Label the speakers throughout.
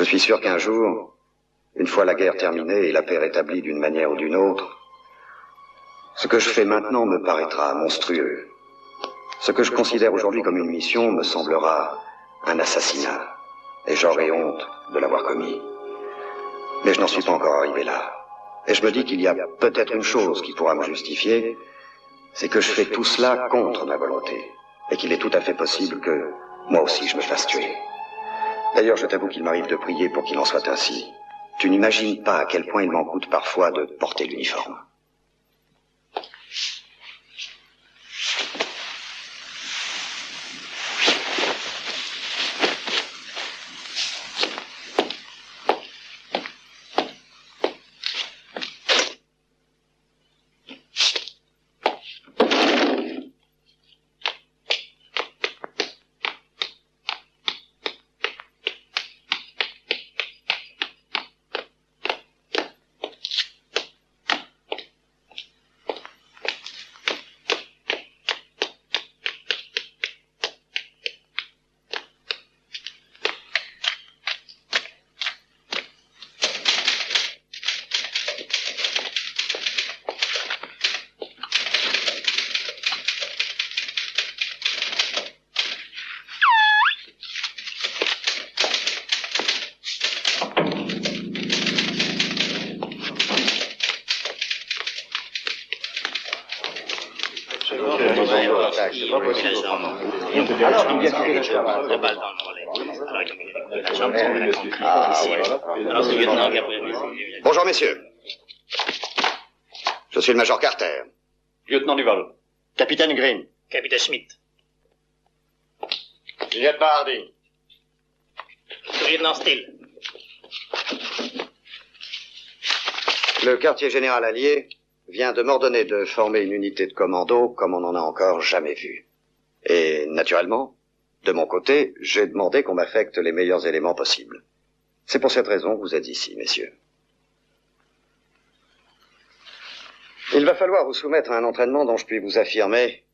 Speaker 1: Je suis sûr qu'un jour, une fois la guerre terminée et la paix rétablie d'une manière ou d'une autre, ce que je fais maintenant me paraîtra monstrueux. Ce que je considère aujourd'hui comme une mission me semblera un assassinat, et j'aurai honte de l'avoir commis. Mais je n'en suis pas encore arrivé là. Et je me dis qu'il y a peut-être une chose qui pourra me justifier, c'est que je fais tout cela contre ma volonté, et qu'il est tout à fait possible que, moi aussi, je me fasse tuer. D'ailleurs, je t'avoue qu'il m'arrive de prier pour qu'il en soit ainsi. Tu n'imagines pas à quel point il m'en coûte parfois de porter l'uniforme. Bonjour, messieurs. Je suis le Major Carter.
Speaker 2: Lieutenant Duval.
Speaker 3: Capitaine Green.
Speaker 4: Capitaine Schmidt.
Speaker 3: Lieutenant Harding.
Speaker 4: Lieutenant Steele.
Speaker 1: Le quartier général allié vient de m'ordonner de former une unité de commando comme on n'en a encore jamais vu. Et, naturellement, de mon côté, j'ai demandé qu'on m'affecte les meilleurs éléments possibles. C'est pour cette raison que vous êtes ici, messieurs. Il va falloir vous soumettre à un entraînement dont je puis vous affirmer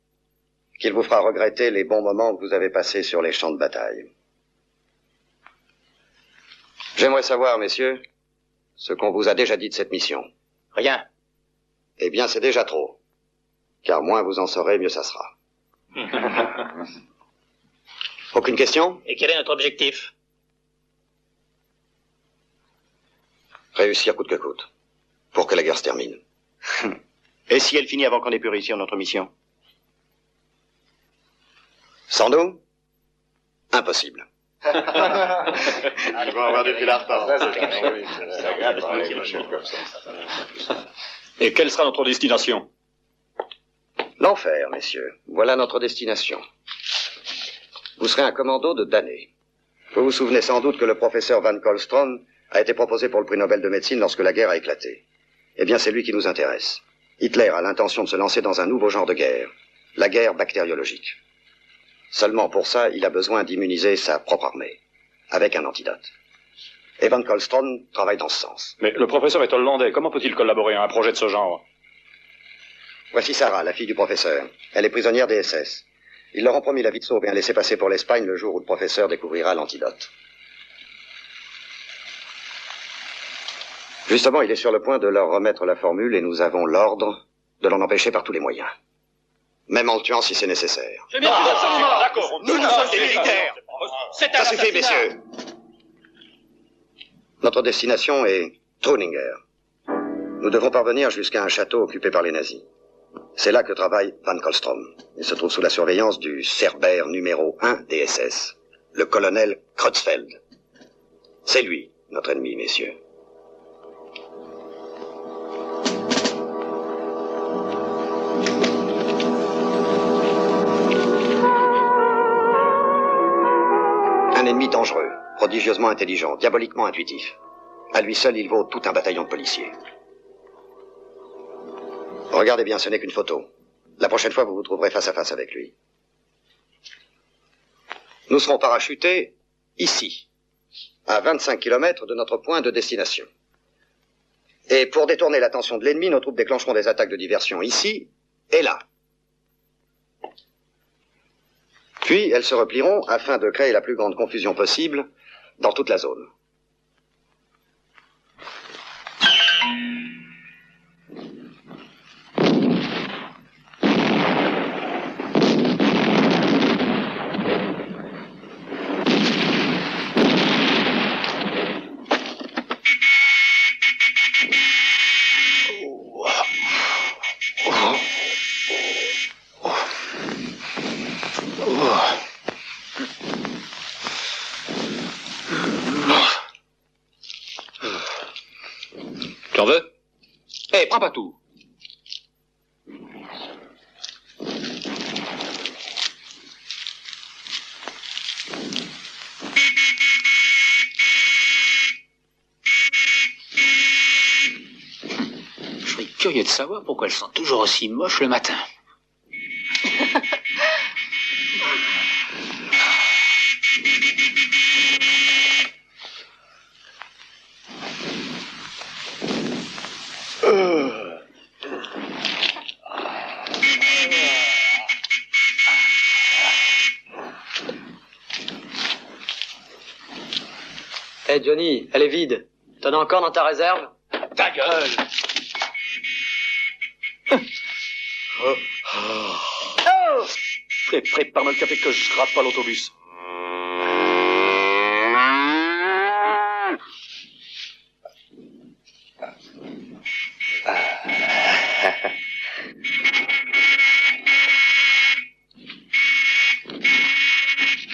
Speaker 1: qu'il vous fera regretter les bons moments que vous avez passés sur les champs de bataille. J'aimerais savoir, messieurs, ce qu'on vous a déjà dit de cette mission.
Speaker 3: Rien.
Speaker 1: Eh bien, c'est déjà trop. Car moins vous en saurez, mieux ça sera. Aucune question?
Speaker 4: Et quel est notre objectif?
Speaker 1: Réussir coûte que coûte. Pour que la guerre se termine.
Speaker 3: Et si elle finit avant qu'on ait pu réussir notre mission?
Speaker 1: Sans nous? Impossible.
Speaker 3: Ils vont avoir depuis longtemps.
Speaker 2: Et quelle sera notre destination?
Speaker 1: L'enfer, messieurs. Voilà notre destination. Vous serez un commando de damnés. Vous vous souvenez sans doute que le professeur Van Kolstrom a été proposé pour le prix Nobel de médecine lorsque la guerre a éclaté. Eh bien, c'est lui qui nous intéresse. Hitler a l'intention de se lancer dans un nouveau genre de guerre, la guerre bactériologique. Seulement pour ça, il a besoin d'immuniser sa propre armée, avec un antidote. Et Van Kolstrom travaille dans ce sens.
Speaker 2: Mais le professeur est hollandais, comment peut-il collaborer à un projet de ce genre?
Speaker 1: Voici Sarah, la fille du professeur. Elle est prisonnière des SS. Ils leur ont promis la vie de sauve et un laissez-passer pour l'Espagne le jour où le professeur découvrira l'antidote. Justement, il est sur le point de leur remettre la formule et nous avons l'ordre de l'en empêcher par tous les moyens. Même en le tuant si c'est nécessaire.
Speaker 4: J'ai bien sûr, absolument.
Speaker 2: D'accord.
Speaker 3: Nous sommes des militaires.
Speaker 4: C'est un
Speaker 1: Ça suffit,
Speaker 4: assassinat.
Speaker 1: messieurs. Notre destination est Truninger. Nous devons parvenir jusqu'à un château occupé par les nazis. C'est là que travaille Van Kolstrom. Il se trouve sous la surveillance du Cerbère numéro 1 des SS, le colonel Creutzfeld. C'est lui, notre ennemi, messieurs. Un ennemi dangereux, prodigieusement intelligent, diaboliquement intuitif. À lui seul, il vaut tout un bataillon de policiers. Regardez bien, ce n'est qu'une photo. La prochaine fois, vous vous trouverez face à face avec lui. Nous serons parachutés ici, à 25 km de notre point de destination. Et pour détourner l'attention de l'ennemi, nos troupes déclencheront des attaques de diversion ici et là. Puis, elles se replieront afin de créer la plus grande confusion possible dans toute la zone.
Speaker 2: prends pas tout.
Speaker 5: Je serais curieux de savoir pourquoi elles sont toujours aussi moches le matin.
Speaker 6: Hey Johnny, elle est vide. T'en as encore dans ta réserve?
Speaker 2: Ta gueule! Prépare-moi le café que je rate pas l'autobus.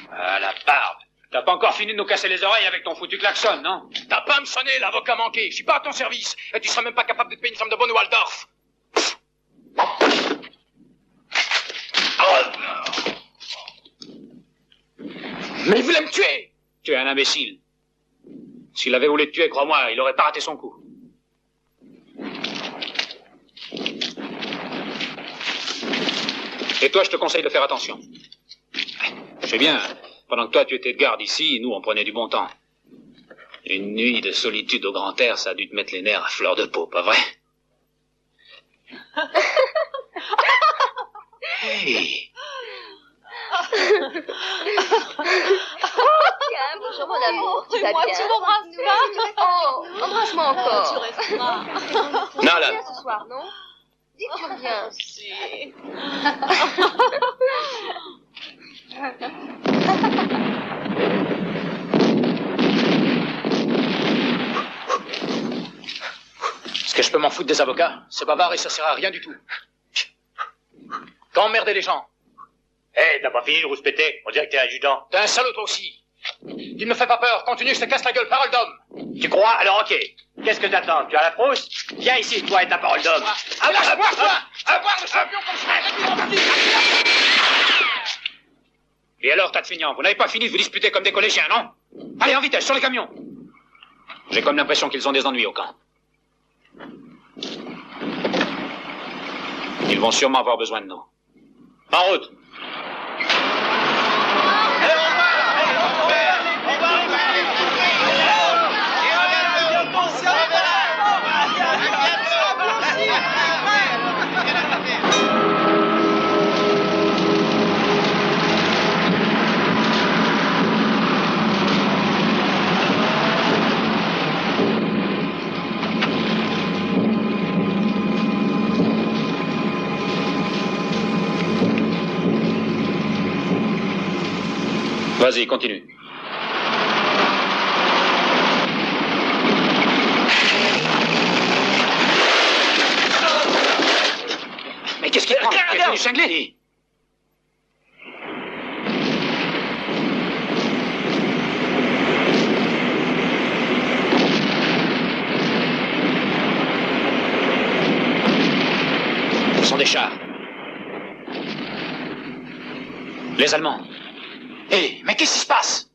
Speaker 5: Ah, la barbe.
Speaker 2: T'as pas encore fini de nous casser les oreilles avec ton foutu klaxon, non?
Speaker 5: T'as pas à me sonner, l'avocat manqué. Je suis pas à ton service. Et tu seras même pas capable de te payer une somme de bonne Waldorf. Mais il voulait me tuer.
Speaker 2: Tu es un imbécile. S'il avait voulu te tuer, crois-moi, il aurait pas raté son coup. Et toi, je te conseille de faire attention. Je sais bien, pendant que toi, tu étais de garde ici, nous, on prenait du bon temps. Une nuit de solitude au grand air, ça a dû te mettre les nerfs à fleur de peau, pas vrai? Hey.
Speaker 7: Tiens, bonjour mon amour, tu vas
Speaker 8: Moi,
Speaker 7: bien?
Speaker 8: tu m'embrasses pas?
Speaker 7: Oh, embrasse-moi encore.
Speaker 8: Tu restes pas.
Speaker 7: Tu
Speaker 5: Non, là.
Speaker 7: viens ce soir, non? Dis que tu reviens.
Speaker 8: Si.
Speaker 5: Est-ce que je peux m'en foutre des avocats? C'est bavard et ça sert à rien du tout. Qu'emmerder les gens.
Speaker 4: Hé, t'as pas fini de rouspéter? On dirait que t'es adjudant.
Speaker 5: T'es un salaud toi aussi. Tu ne me fais pas peur. Continue, je te casse la gueule, parole d'homme.
Speaker 4: Tu crois? Alors ok. Qu'est-ce que t'attends? Tu as la frousse? Viens ici, toi et ta parole d'homme.
Speaker 5: Lâche-moi, toi! Avoir le champion comme je
Speaker 2: Et alors, tas de feignants, vous n'avez pas fini de vous disputer comme des collégiens, non? Allez, en vitesse, sur les camions! J'ai comme l'impression qu'ils ont des ennuis au camp. Ils vont sûrement avoir besoin de nous. En route! Vas-y, continue.
Speaker 5: Mais qu'est-ce qu'il prend? Il est venu cingler, lui. Ce sont des chars. Les Allemands. Hé, mais qu'est-ce qui se passe?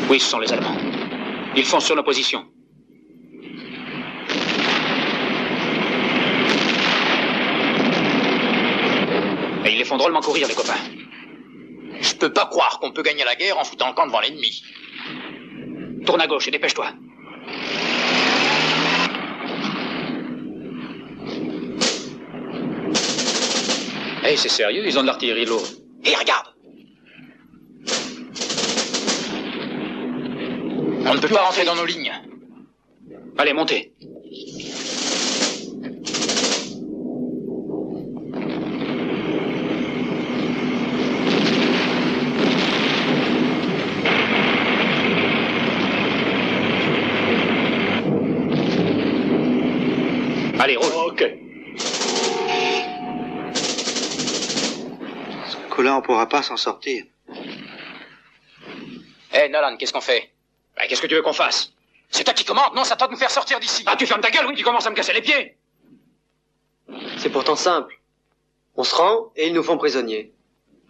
Speaker 2: Oui, ce sont les Allemands. Ils foncent sur nos positions. Et ils les font drôlement courir, les copains.
Speaker 5: Je peux pas croire qu'on peut gagner la guerre en foutant le camp devant l'ennemi.
Speaker 2: Tourne à gauche et dépêche-toi. Hey, c'est sérieux, ils ont de l'artillerie lourde.
Speaker 5: Hé, regarde. On ne peut pas rentrer dans nos lignes.
Speaker 2: Allez, montez. Allez, roule.
Speaker 4: Ok.
Speaker 9: Ce coup-là, on pourra pas s'en sortir.
Speaker 2: Hé, Nolan, qu'est-ce qu'on fait?
Speaker 5: Bah, qu'est-ce que tu veux qu'on fasse?
Speaker 2: C'est toi qui commandes, non? C'est à toi de nous faire sortir d'ici.
Speaker 5: Ah, tu fermes ta gueule, oui, tu commences à me casser les pieds.
Speaker 6: C'est pourtant simple. On se rend et ils nous font prisonniers.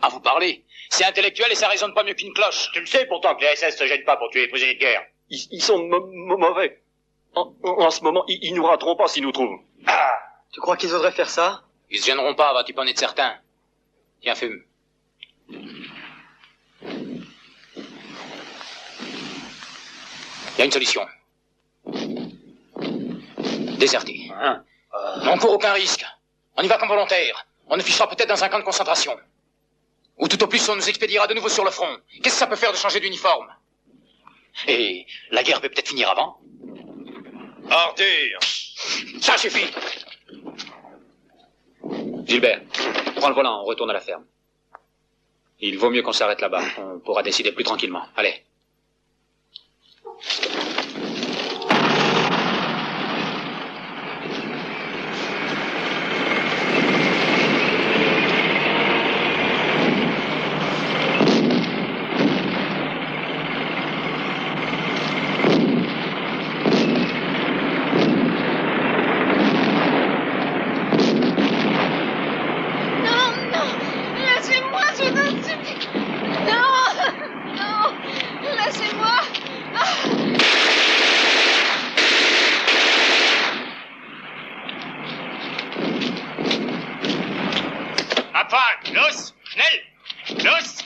Speaker 2: Ah, vous parlez? C'est intellectuel et ça résonne pas mieux qu'une cloche.
Speaker 4: Tu le sais pourtant que les SS se gênent pas pour tuer les prisonniers de guerre.
Speaker 3: Ils sont mauvais. En ce moment, ils nous rateront pas s'ils nous trouvent.
Speaker 6: Tu crois qu'ils oseraient faire ça?
Speaker 2: Ils se gêneront pas, vas-tu pas en être certain? Tiens, fume. Il y a une solution. Déserter. On court aucun risque. On y va comme volontaire. On nous fichera peut-être dans un camp de concentration. Ou tout au plus, on nous expédiera de nouveau sur le front. Qu'est-ce que ça peut faire de changer d'uniforme? Et la guerre peut peut-être finir avant.
Speaker 3: Arthur!
Speaker 2: Ça suffit! Gilbert, prends le volant, on retourne à la ferme. Il vaut mieux qu'on s'arrête là-bas. On pourra décider plus tranquillement. Allez.
Speaker 8: Non, non, laissez-moi, je vous en supplie. Non, non, laissez-moi.
Speaker 4: Abfahrt! Los! Schnell! Los!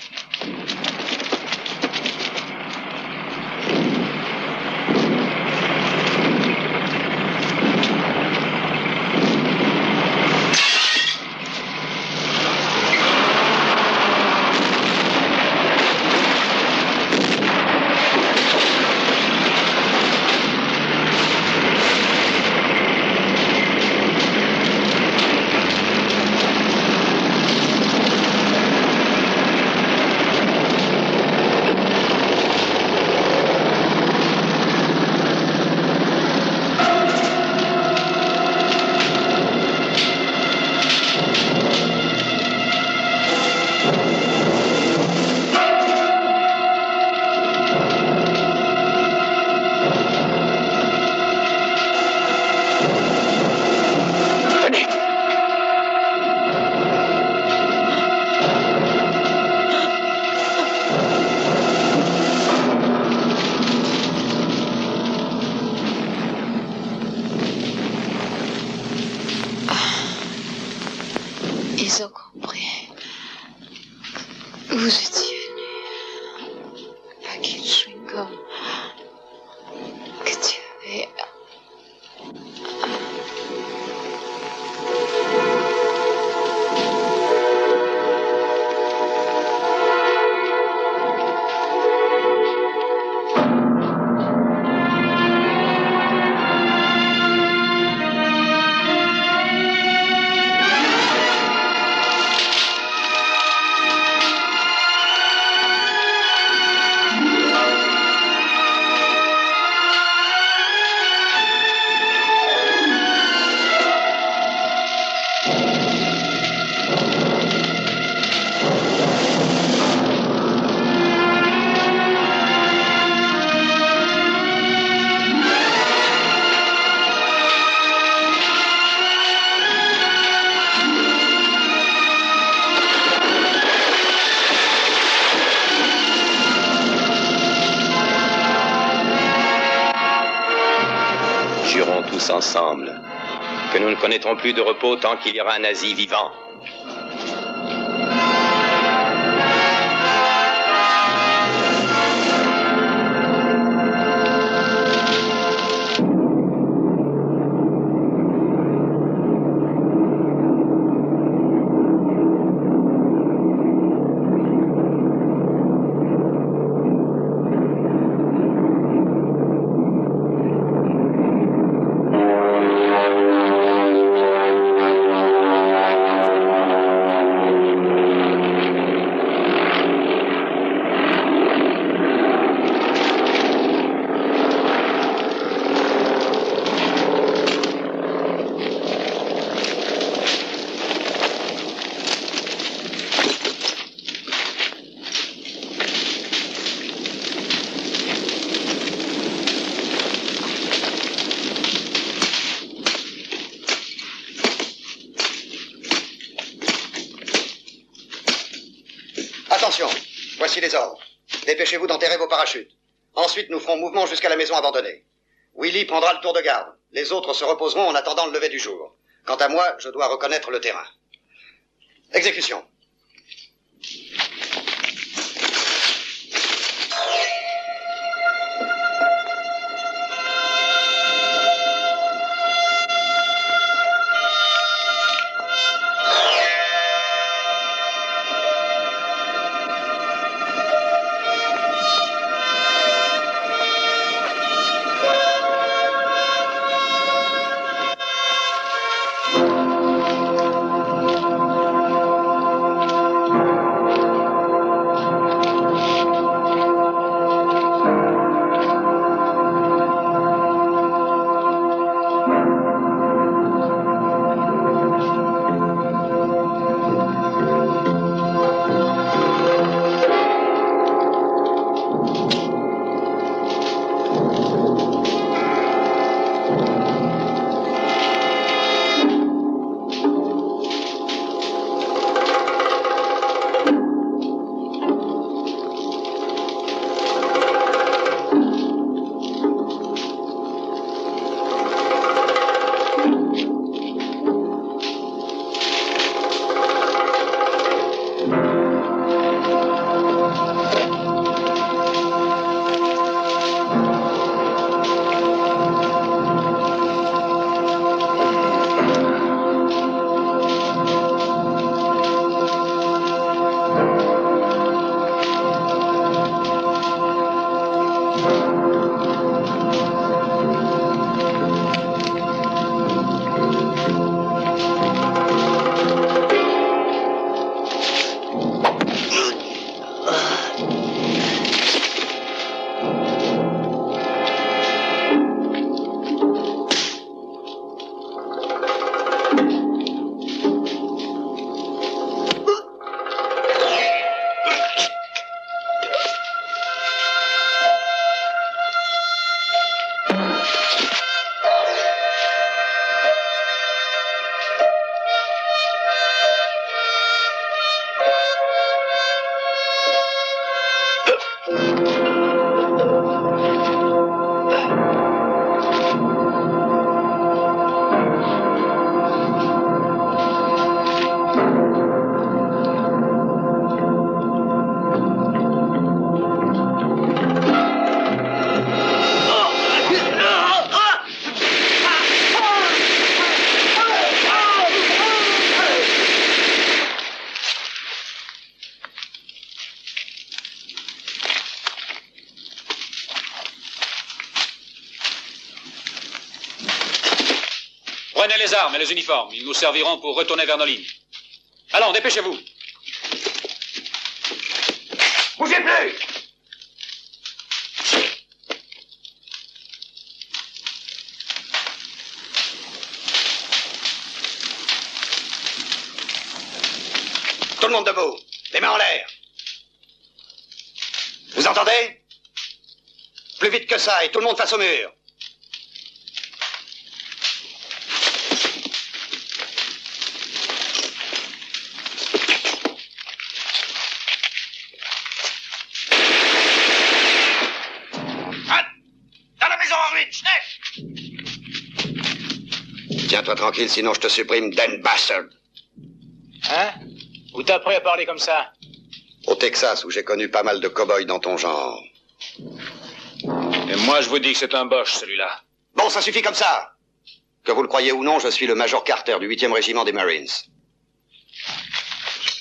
Speaker 8: Ils ont compris. Vous étiez venu. Paquet de chewing-gum. Que tu avais.
Speaker 3: Jurons tous ensemble que nous ne connaîtrons plus de repos tant qu'il y aura un nazi vivant.
Speaker 1: Attention, voici les ordres. Dépêchez-vous d'enterrer vos parachutes. Ensuite, nous ferons mouvement jusqu'à la maison abandonnée. Willy prendra le tour de garde. Les autres se reposeront en attendant le lever du jour. Quant à moi, je dois reconnaître le terrain. Exécution.
Speaker 2: Prenez les armes et les uniformes. Ils nous serviront pour retourner vers nos lignes. Allons, dépêchez-vous.
Speaker 4: Bougez plus!
Speaker 1: Tout le monde debout. Les mains en l'air. Vous entendez? Plus vite que ça et tout le monde face au mur. Tiens-toi tranquille, sinon je te supprime, Dan Bastard.
Speaker 2: Hein? Où t'as appris à parler comme ça?
Speaker 1: Au Texas, où j'ai connu pas mal de cow-boys dans ton genre.
Speaker 2: Et moi, je vous dis que c'est un boche, celui-là.
Speaker 1: Bon, ça suffit comme ça. Que vous le croyez ou non, je suis le Major Carter du 8e régiment des Marines.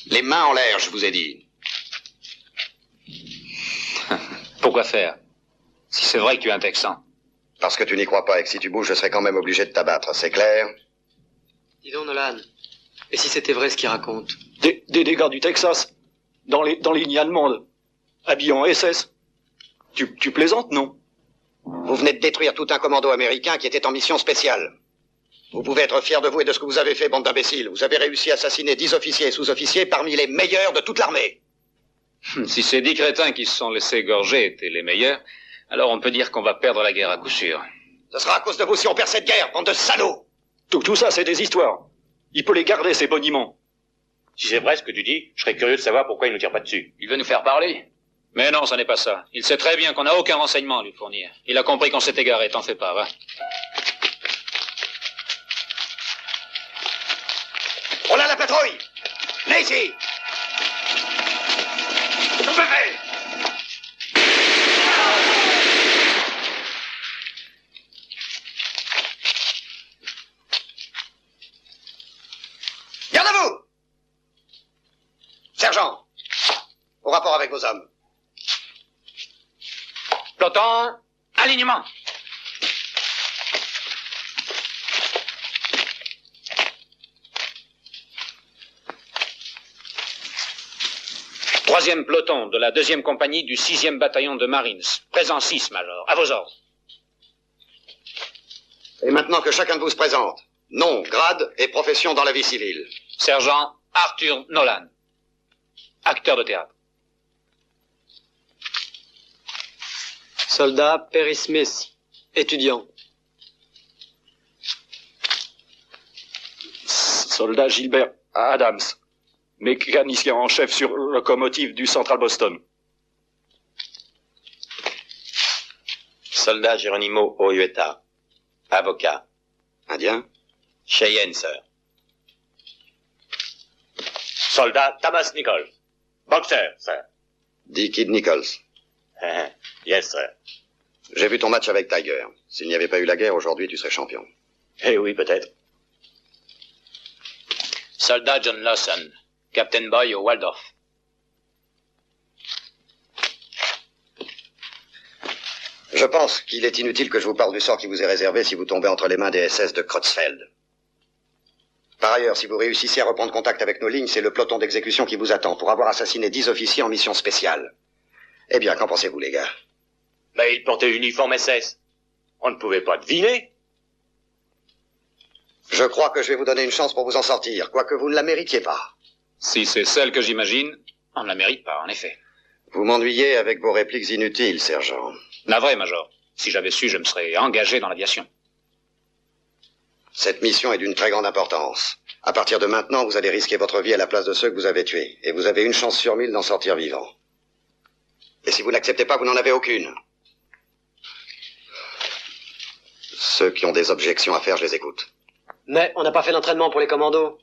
Speaker 1: Les mains en l'air, je vous ai dit.
Speaker 2: Pourquoi faire? Si c'est vrai que tu es un Texan.
Speaker 1: Parce que tu n'y crois pas et que si tu bouges, je serai quand même obligé de t'abattre, c'est clair?
Speaker 6: Dis donc, Nolan. Et si c'était vrai ce qu'il raconte?
Speaker 9: Des gars du Texas, dans les lignes allemandes, habillés en SS. Tu plaisantes, non?
Speaker 1: Vous venez de détruire tout un commando américain qui était en mission spéciale. Vous pouvez être fiers de vous et de ce que vous avez fait, bande d'imbéciles. Vous avez réussi à assassiner 10 officiers et sous-officiers parmi les meilleurs de toute l'armée.
Speaker 2: Si ces 10 crétins qui se sont laissés égorger étaient les meilleurs, alors on peut dire qu'on va perdre la guerre à coup sûr.
Speaker 1: Ce sera à cause de vous si on perd cette guerre, bande de salauds.
Speaker 9: Tout ça, c'est des histoires. Il peut les garder, ces boniments.
Speaker 10: Si c'est vrai ce que tu dis, je serais curieux de savoir pourquoi il nous tire pas dessus.
Speaker 5: Il veut nous faire parler.
Speaker 2: Mais non, ça n'est pas ça. Il sait très bien qu'on n'a aucun renseignement à lui fournir. Il a compris qu'on s'est égaré, t'en fais pas, va.
Speaker 1: On a la patrouille! Venez ici! Garde à vous! Sergent, au rapport avec vos hommes.
Speaker 2: Peloton, alignement. Troisième peloton de la 2e compagnie du 6e bataillon de Marines. Présent 6, Major. À vos ordres.
Speaker 1: Et maintenant que chacun de vous se présente. Nom, grade et profession dans la vie civile.
Speaker 2: Sergent Arthur Nolan. Acteur de théâtre.
Speaker 6: Soldat Perry Smith, étudiant.
Speaker 9: Soldat Gilbert Adams, mécanicien en chef sur locomotive du Central Boston.
Speaker 3: Soldat Geronimo Oyueta, avocat.
Speaker 1: Indien?
Speaker 3: Cheyenne, sir.
Speaker 10: Soldat Thomas Nichols. Boxeur, sir.
Speaker 1: Dit Kid Nichols.
Speaker 10: Yes, sir.
Speaker 1: J'ai vu ton match avec Tiger. S'il n'y avait pas eu la guerre, aujourd'hui, tu serais champion.
Speaker 10: Eh oui, peut-être.
Speaker 5: Soldat John Lawson. Captain Boy au Waldorf.
Speaker 1: Je pense qu'il est inutile que je vous parle du sort qui vous est réservé si vous tombez entre les mains des SS de Creutzfeld. Par ailleurs, si vous réussissez à reprendre contact avec nos lignes, c'est le peloton d'exécution qui vous attend pour avoir assassiné 10 officiers en mission spéciale. Eh bien, qu'en pensez-vous, les gars?
Speaker 10: Mais il portait l'uniforme SS. On ne pouvait pas deviner.
Speaker 1: Je crois que je vais vous donner une chance pour vous en sortir, quoique vous ne la méritiez pas.
Speaker 2: Si c'est celle que j'imagine, on ne la mérite pas, en effet.
Speaker 1: Vous m'ennuyez avec vos répliques inutiles, sergent.
Speaker 2: Navré, Major. Si j'avais su, je me serais engagé dans l'aviation.
Speaker 1: Cette mission est d'une très grande importance. À partir de maintenant, vous allez risquer votre vie à la place de ceux que vous avez tués. Et vous avez une chance sur 1000 d'en sortir vivant. Et si vous n'acceptez pas, vous n'en avez aucune. Ceux qui ont des objections à faire, je les écoute.
Speaker 6: Mais on n'a pas fait l'entraînement pour les commandos.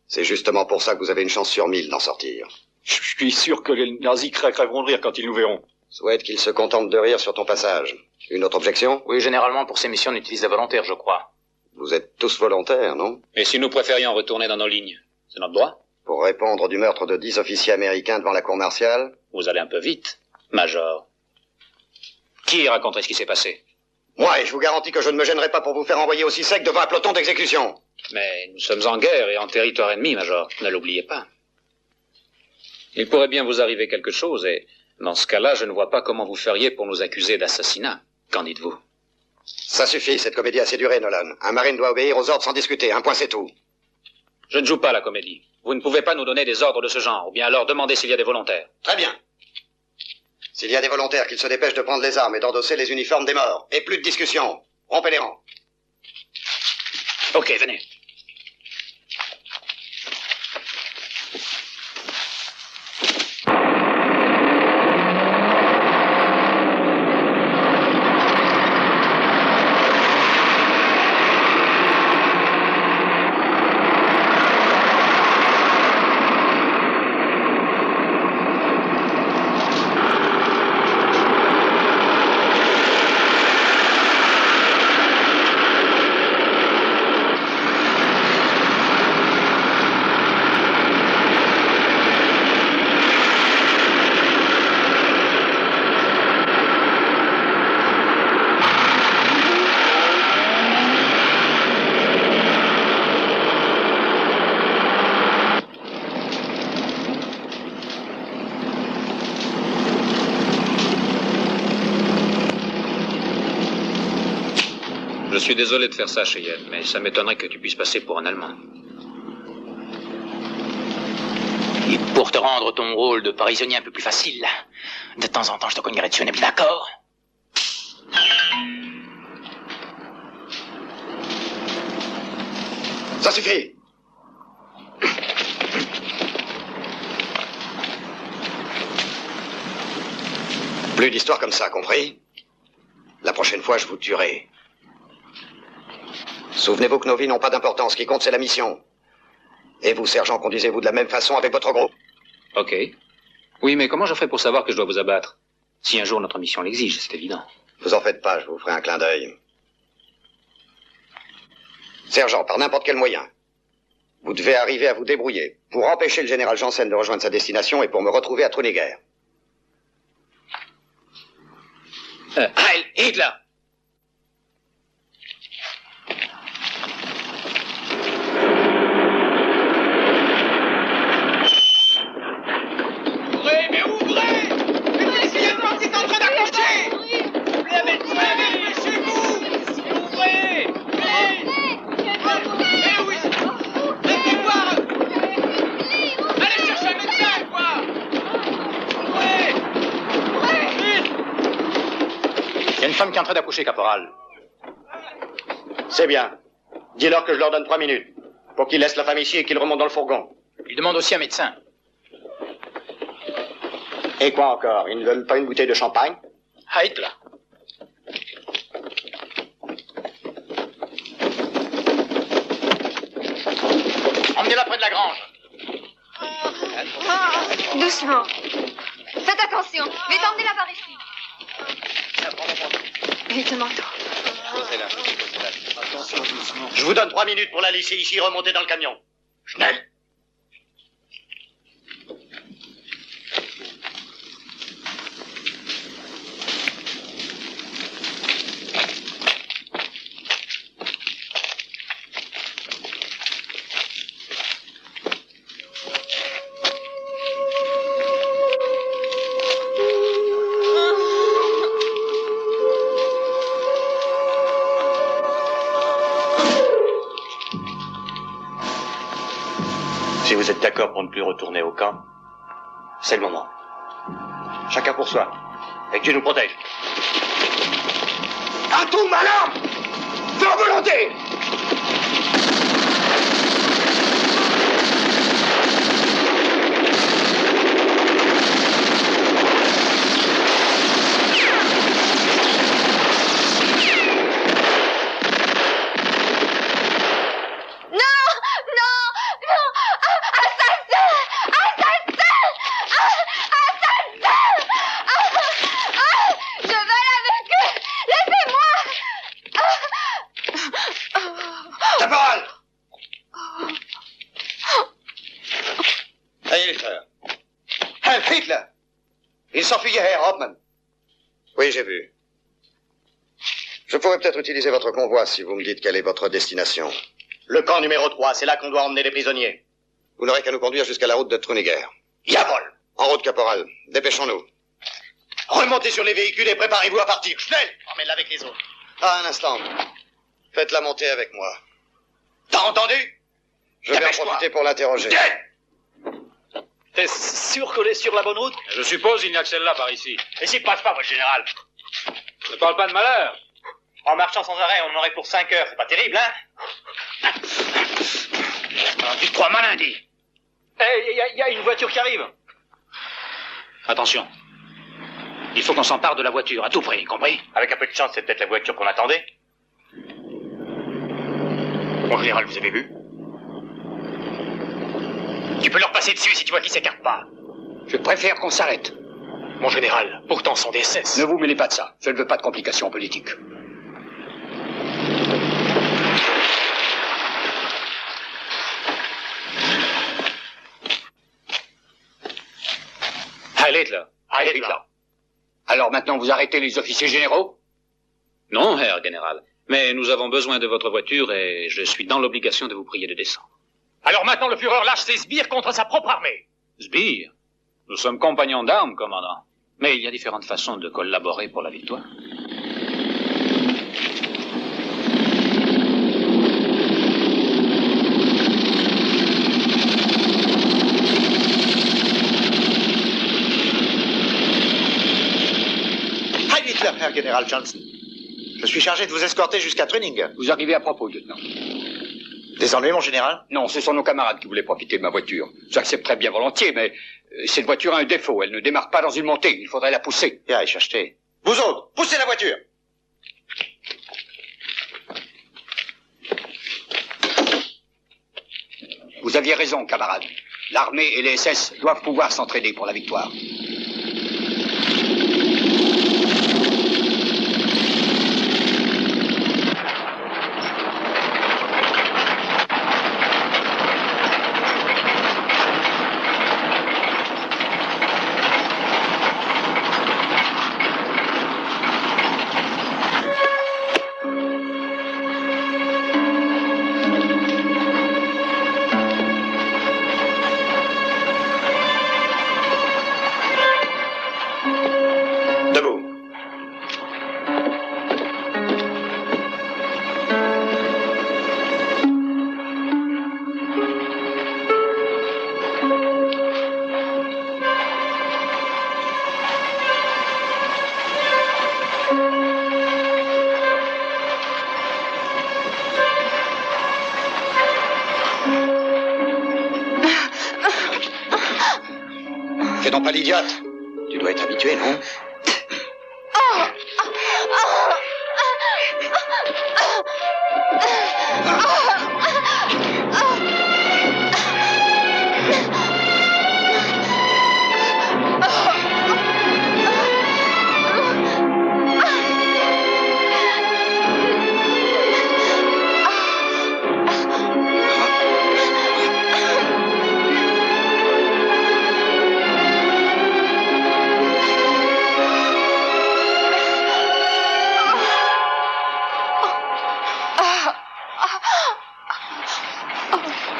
Speaker 1: C'est justement pour ça que vous avez une chance sur 1000 d'en sortir.
Speaker 9: Je suis sûr que les nazis crèveront de rire quand ils nous verront.
Speaker 1: Souhaite qu'ils se contentent de rire sur ton passage. Une autre objection?
Speaker 5: Oui, généralement, pour ces missions, on utilise des volontaires, je crois.
Speaker 1: Vous êtes tous volontaires, non?
Speaker 2: Et si nous préférions retourner dans nos lignes? C'est notre droit?
Speaker 1: Pour répondre du meurtre de 10 officiers américains devant la cour martiale?
Speaker 2: Vous allez un peu vite, Major. Qui raconterait ce qui s'est passé?
Speaker 1: Moi, et je vous garantis que je ne me gênerai pas pour vous faire envoyer aussi sec devant un peloton d'exécution.
Speaker 2: Mais nous sommes en guerre et en territoire ennemi, Major. Ne l'oubliez pas. Il pourrait bien vous arriver quelque chose et, dans ce cas-là, je ne vois pas comment vous feriez pour nous accuser d'assassinat. Qu'en dites-vous?
Speaker 1: Ça suffit, cette comédie a assez duré, Nolan. Un marine doit obéir aux ordres sans discuter. Un point, c'est tout.
Speaker 2: Je ne joue pas la comédie. Vous ne pouvez pas nous donner des ordres de ce genre, ou bien alors demandez s'il y a des volontaires.
Speaker 1: Très bien. S'il y a des volontaires, qu'ils se dépêchent de prendre les armes et d'endosser les uniformes des morts. Et plus de discussion. Rompez les rangs.
Speaker 2: Ok, venez. Je suis désolé de faire ça, Cheyenne, mais ça m'étonnerait que tu puisses passer pour un Allemand.
Speaker 5: Et pour te rendre ton rôle de prisonnier un peu plus facile, de temps en temps je te cognerai dessus, on est bien d'accord?
Speaker 1: Ça suffit. Plus d'histoires comme ça, compris? La prochaine fois, je vous tuerai. Souvenez-vous que nos vies n'ont pas d'importance. Ce qui compte, c'est la mission. Et vous, sergent, conduisez-vous de la même façon avec votre groupe.
Speaker 2: Ok. Oui, mais comment je ferai pour savoir que je dois vous abattre? Si un jour notre mission l'exige, c'est évident.
Speaker 1: Vous en faites pas, je vous ferai un clin d'œil. Sergent, par n'importe quel moyen, vous devez arriver à vous débrouiller pour empêcher le général Janssen de rejoindre sa destination et pour me retrouver à Truniger.
Speaker 2: Heil Hitler!
Speaker 4: Ouvrez, mais ouvrez! Mais qu'est-ce qu'il y a devant qui est en train d'approcher? Ouvrez chez vous! Ouvrez! Mais oui! Restez voir! Allez chercher un médecin, quoi! Ouvrez! Vite!
Speaker 10: Il y a une femme qui est en train d'accoucher, caporal.
Speaker 4: C'est bien. Dis-leur que je leur donne 3 minutes pour qu'ils laissent la femme ici et qu'ils remontent dans le fourgon.
Speaker 5: Il demande aussi un médecin.
Speaker 4: Et quoi encore? Ils ne veulent pas une bouteille de champagne?
Speaker 5: Heil là. Emmenez-la près de la grange.
Speaker 7: Doucement. Faites attention. Vite, emmenez-la par ici. Vite, manteau.
Speaker 4: Je vous donne 3 minutes pour la laisser ici et remonter dans le camion. Schnell!
Speaker 10: Si vous êtes d'accord pour ne plus retourner au camp, c'est le moment. Chacun pour soi. Et que Dieu nous protège.
Speaker 1: À tout malin! Sans volonté! Hitler! Il s'enfuyait, Herr Hauptmann. Oui, j'ai vu. Je pourrais peut-être utiliser votre convoi si vous me dites quelle est votre destination.
Speaker 4: Le camp numéro 3, c'est là qu'on doit emmener les prisonniers.
Speaker 1: Vous n'aurez qu'à nous conduire jusqu'à la route de Truniger.
Speaker 4: Jawohl!
Speaker 1: En route, caporal. Dépêchons-nous.
Speaker 4: Remontez sur les véhicules et préparez-vous à partir. Schnell! Emmène-la avec les autres.
Speaker 1: Ah, un instant. Faites-la monter avec moi.
Speaker 4: T'as entendu?
Speaker 1: Je vais en profiter pour l'interroger.
Speaker 9: T'es sûr qu'on est sur la bonne route?
Speaker 2: Je suppose il n'y a que celle-là par ici.
Speaker 4: Et s'il passe pas, votre général?
Speaker 2: Ne parle pas de malheur.
Speaker 10: En marchant sans arrêt, on en aurait pour 5 heures. C'est pas terrible, hein?
Speaker 5: Tu te crois malin, dis.
Speaker 9: Eh, y a une voiture qui arrive.
Speaker 2: Attention. Il faut qu'on s'empare de la voiture, à tout prix, compris?
Speaker 10: Avec un peu de chance, c'est peut-être la voiture qu'on attendait.
Speaker 5: Mon général, vous avez vu? Tu peux leur passer dessus si tu vois qu'ils s'écartent pas.
Speaker 2: Je préfère qu'on s'arrête.
Speaker 5: Mon général, pourtant sont des cesses.
Speaker 2: Ne vous mêlez pas de ça. Je ne veux pas de complications politiques. Heil Hitler.
Speaker 5: Heil Hitler.
Speaker 2: Alors maintenant, vous arrêtez les officiers généraux? Non, Herr Général. Mais nous avons besoin de votre voiture et je suis dans l'obligation de vous prier de descendre.
Speaker 5: Alors maintenant, le Führer lâche ses sbires contre sa propre armée.
Speaker 2: Sbires? Nous sommes compagnons d'armes, commandant. Mais il y a différentes façons de collaborer pour la victoire.
Speaker 11: Heil Hitler, Herr Général Johnson. Je suis chargé de vous escorter jusqu'à Truniger.
Speaker 2: Vous arrivez à propos, lieutenant.
Speaker 10: Des ennuis, mon général?
Speaker 11: Non, ce sont nos camarades qui voulaient profiter de ma voiture. J'accepterais bien volontiers, mais cette voiture a un défaut. Elle ne démarre pas dans une montée. Il faudrait la pousser.
Speaker 10: Ja, ich verstehe. Vous autres, poussez la voiture!
Speaker 11: Vous aviez raison, camarades. L'armée et les SS doivent pouvoir s'entraider pour la victoire.
Speaker 1: Fais donc pas l'idiote. Tu dois être habitué, non?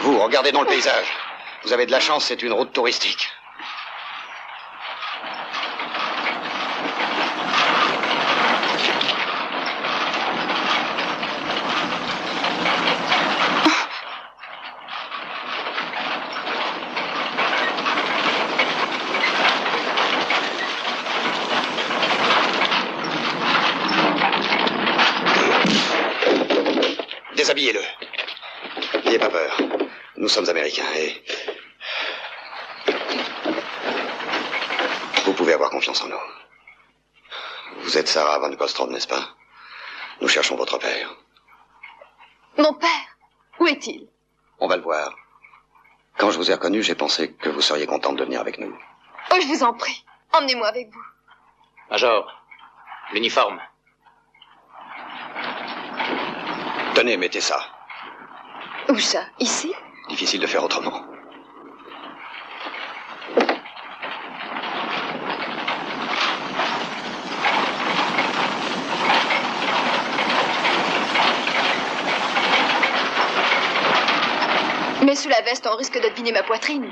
Speaker 1: Vous, regardez dans le paysage. Vous avez de la chance, c'est une route touristique. Déshabillez-le. N'ayez pas peur. Nous sommes Américains et... Vous pouvez avoir confiance en nous. Vous êtes Sarah Van Kostrom, n'est-ce pas? Nous cherchons votre père.
Speaker 7: Mon père? Où est-il?
Speaker 1: On va le voir. Quand je vous ai reconnu, j'ai pensé que vous seriez contente de venir avec nous.
Speaker 7: Oh, je vous en prie. Emmenez-moi avec vous.
Speaker 5: Major, l'uniforme.
Speaker 1: Tenez, mettez ça.
Speaker 7: Où ça? Ici?
Speaker 1: Difficile de faire autrement.
Speaker 7: Mais sous la veste, on risque de deviner ma poitrine.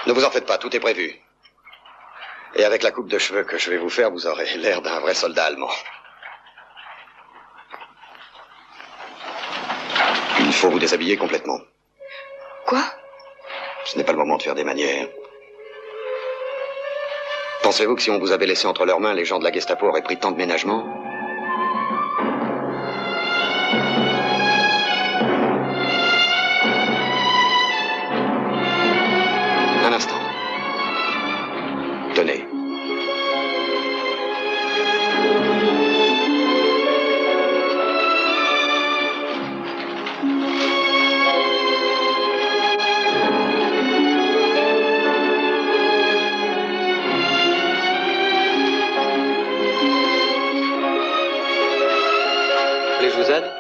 Speaker 1: Ne vous en faites pas, tout est prévu. Et avec la coupe de cheveux que je vais vous faire, vous aurez l'air d'un vrai soldat allemand. Il faut vous déshabiller complètement.
Speaker 7: Quoi?
Speaker 1: Ce n'est pas le moment de faire des manières. Pensez-vous que si on vous avait laissé entre leurs mains, les gens de la Gestapo auraient pris tant de ménagement? Un instant. Tenez.
Speaker 6: Je vous aide?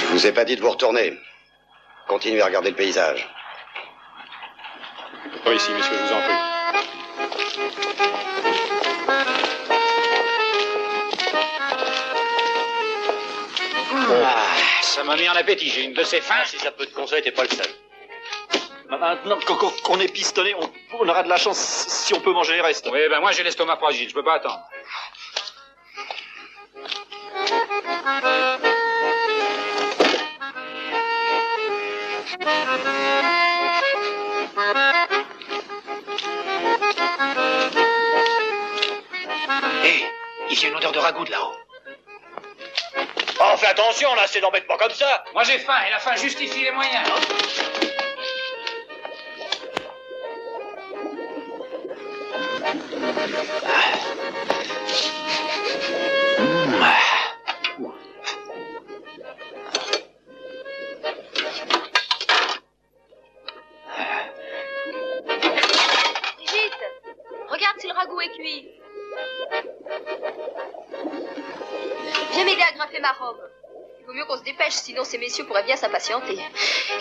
Speaker 1: Je vous ai pas dit de vous retourner. Continuez à regarder le paysage.
Speaker 9: Pas ici, messieurs, je vous en prie.
Speaker 2: Ça m'a mis en appétit, j'ai une de ces faim.
Speaker 10: Si ça peut te consoler, t'es pas le seul.
Speaker 9: Maintenant qu'on est pistonné, on aura de la chance si on peut manger les restes.
Speaker 2: Oui, ben moi j'ai l'estomac fragile, je peux pas attendre.
Speaker 5: Hé, il y a une odeur de ragoût de là-haut.
Speaker 10: Oh, fais attention, là, c'est d'embête pas comme ça.
Speaker 2: Moi j'ai faim et la faim justifie les moyens.
Speaker 7: Brigitte, regarde si le ragoût est cuit. Viens m'aider à graffer ma robe. Il vaut mieux qu'on se dépêche, sinon ces messieurs pourraient bien s'impatienter.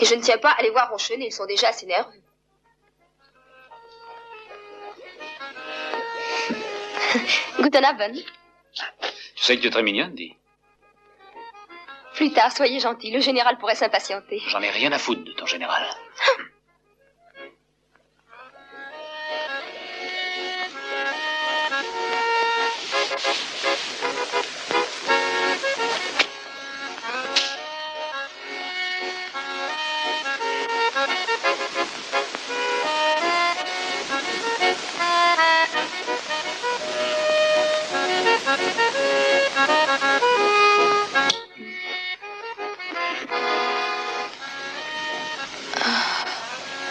Speaker 7: Et je ne tiens pas à les voir ronchonner, ils sont déjà assez nerveux. Guten Abend.
Speaker 2: Tu sais que tu es très mignonne, dis.
Speaker 7: Plus tard, soyez gentil, le général pourrait s'impatienter.
Speaker 2: J'en ai rien à foutre de ton général.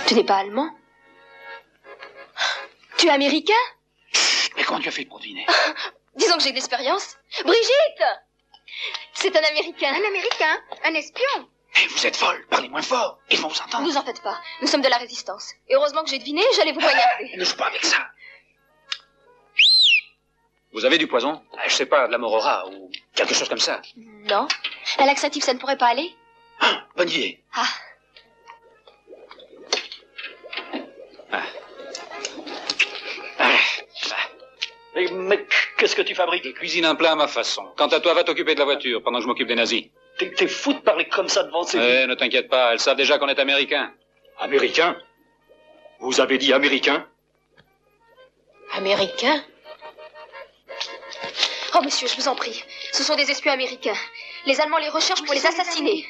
Speaker 7: Tu n'es pas allemand? Tu es américain?
Speaker 2: Mais comment tu as fait pour deviner?
Speaker 7: Disons que j'ai de l'expérience. Brigitte! C'est un américain.
Speaker 8: Un américain? Un espion?
Speaker 2: Mais vous êtes folle, parlez moins fort, ils vont vous entendre.
Speaker 7: Ne vous en faites pas, nous sommes de la résistance. Et heureusement que j'ai deviné, j'allais vous poignarder.
Speaker 2: Ne joue pas avec ça. Vous avez du poison? Je sais pas, de la morora ou quelque chose comme ça.
Speaker 7: Non. Un laxatif, ça ne pourrait pas aller?
Speaker 2: Ah, bonne idée.
Speaker 7: Ah.
Speaker 9: Mais qu'est-ce que tu fabriques?
Speaker 2: Je cuisine un plat à ma façon. Quant à toi, va t'occuper de la voiture pendant que je m'occupe des nazis.
Speaker 9: T'es fou de parler comme ça devant ces...
Speaker 2: Ne t'inquiète pas, elles savent déjà qu'on est américains.
Speaker 9: Américain? Vous avez dit américain?
Speaker 7: Américain? Oh, monsieur, je vous en prie. Ce sont des espions américains. Les Allemands les recherchent pour les assassiner.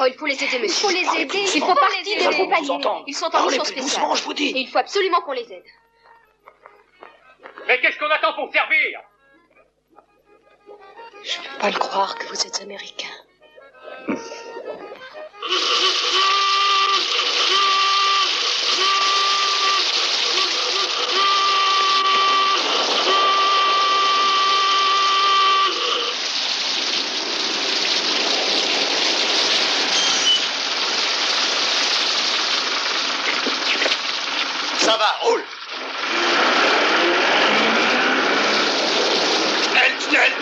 Speaker 7: Oh, il faut les aider, monsieur.
Speaker 8: Il faut les aider.
Speaker 7: Ils font partie de la
Speaker 9: vous
Speaker 7: compagnie.
Speaker 9: entendre.
Speaker 7: Ils sont en
Speaker 9: Parlez
Speaker 7: mission
Speaker 9: plus
Speaker 7: spéciale.
Speaker 9: doucement, je vous dis.
Speaker 7: Et il faut absolument qu'on les aide.
Speaker 11: Mais qu'est-ce qu'on attend pour servir?
Speaker 8: Je ne peux pas le croire que vous êtes américain.
Speaker 10: Ça va, roule. Tunnel.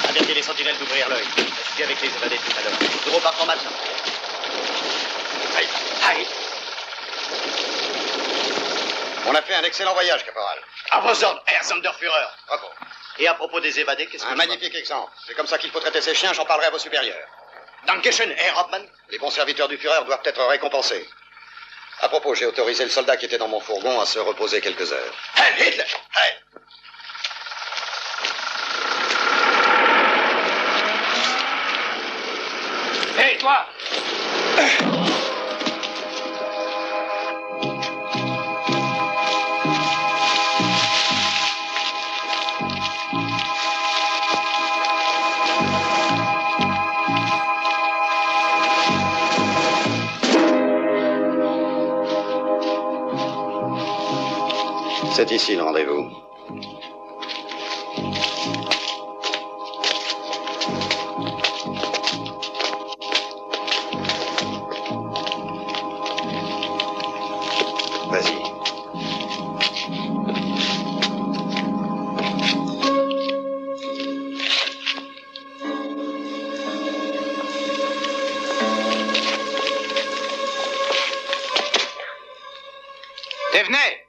Speaker 10: Avertez les sentinelles d'ouvrir l'œil. Je suis avec les évadés tout à l'heure. Nous repartons maintenant.
Speaker 1: Aïe.
Speaker 10: Aïe.
Speaker 1: On a fait un excellent voyage, caporal.
Speaker 10: À vos ordres, Herr Sonderführer.
Speaker 1: Bravo.
Speaker 10: Et à propos des évadés, qu'est-ce que
Speaker 1: Un magnifique exemple. C'est comme ça qu'il faut traiter ces chiens, j'en parlerai à vos supérieurs.
Speaker 10: Dankeschön, Herr Hauptmann.
Speaker 1: Les bons serviteurs du Führer doivent être récompensés. À propos, j'ai autorisé le soldat qui était dans mon fourgon à se reposer quelques heures.
Speaker 10: Heil Hitler. Heil.
Speaker 2: Hé, toi!
Speaker 1: C'est ici le rendez-vous. Vas-y.
Speaker 5: Thévenet!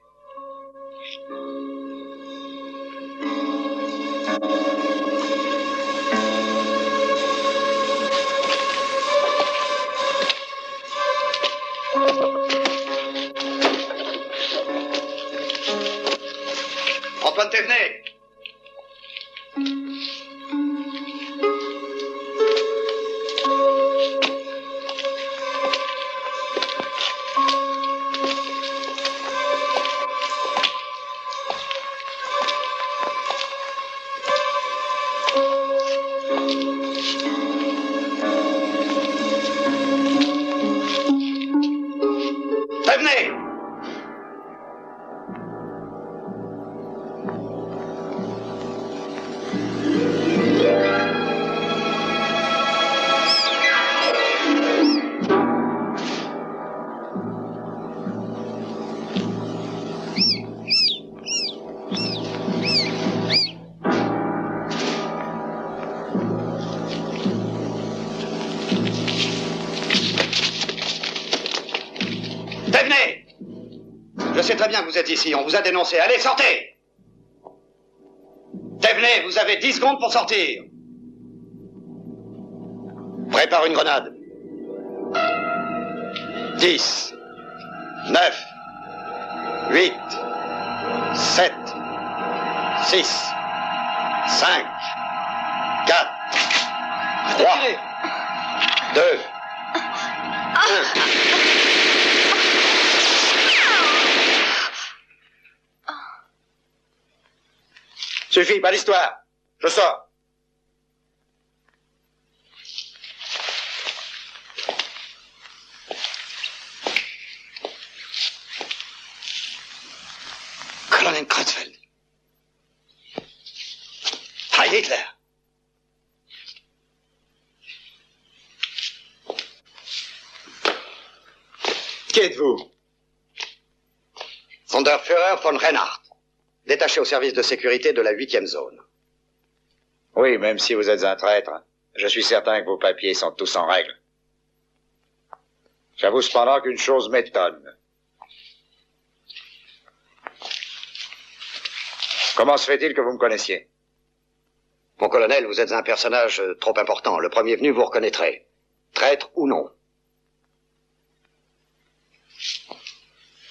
Speaker 1: Antoine Thévenet. Thévenet. Thévenet! Je sais très bien que vous êtes ici, on vous a dénoncé. Allez, sortez! Thévenet, vous avez 10 secondes pour sortir. Prépare une grenade. 10, 9, 8, 7, 6, 5, 4, 3, 2, 1.
Speaker 10: Suffit, pas d'histoire. Je sors.
Speaker 1: Colonel Creutzfeldt. Heil Hitler. Qui êtes-vous? Sonderführer von Reinhardt, détaché au service de sécurité de la 8e zone.
Speaker 12: Oui, même si vous êtes un traître, je suis certain que vos papiers sont tous en règle. J'avoue cependant qu'une chose m'étonne. Comment se fait-il que vous me connaissiez?
Speaker 1: Mon colonel, vous êtes un personnage trop important. Le premier venu vous reconnaîtrait. Traître ou non.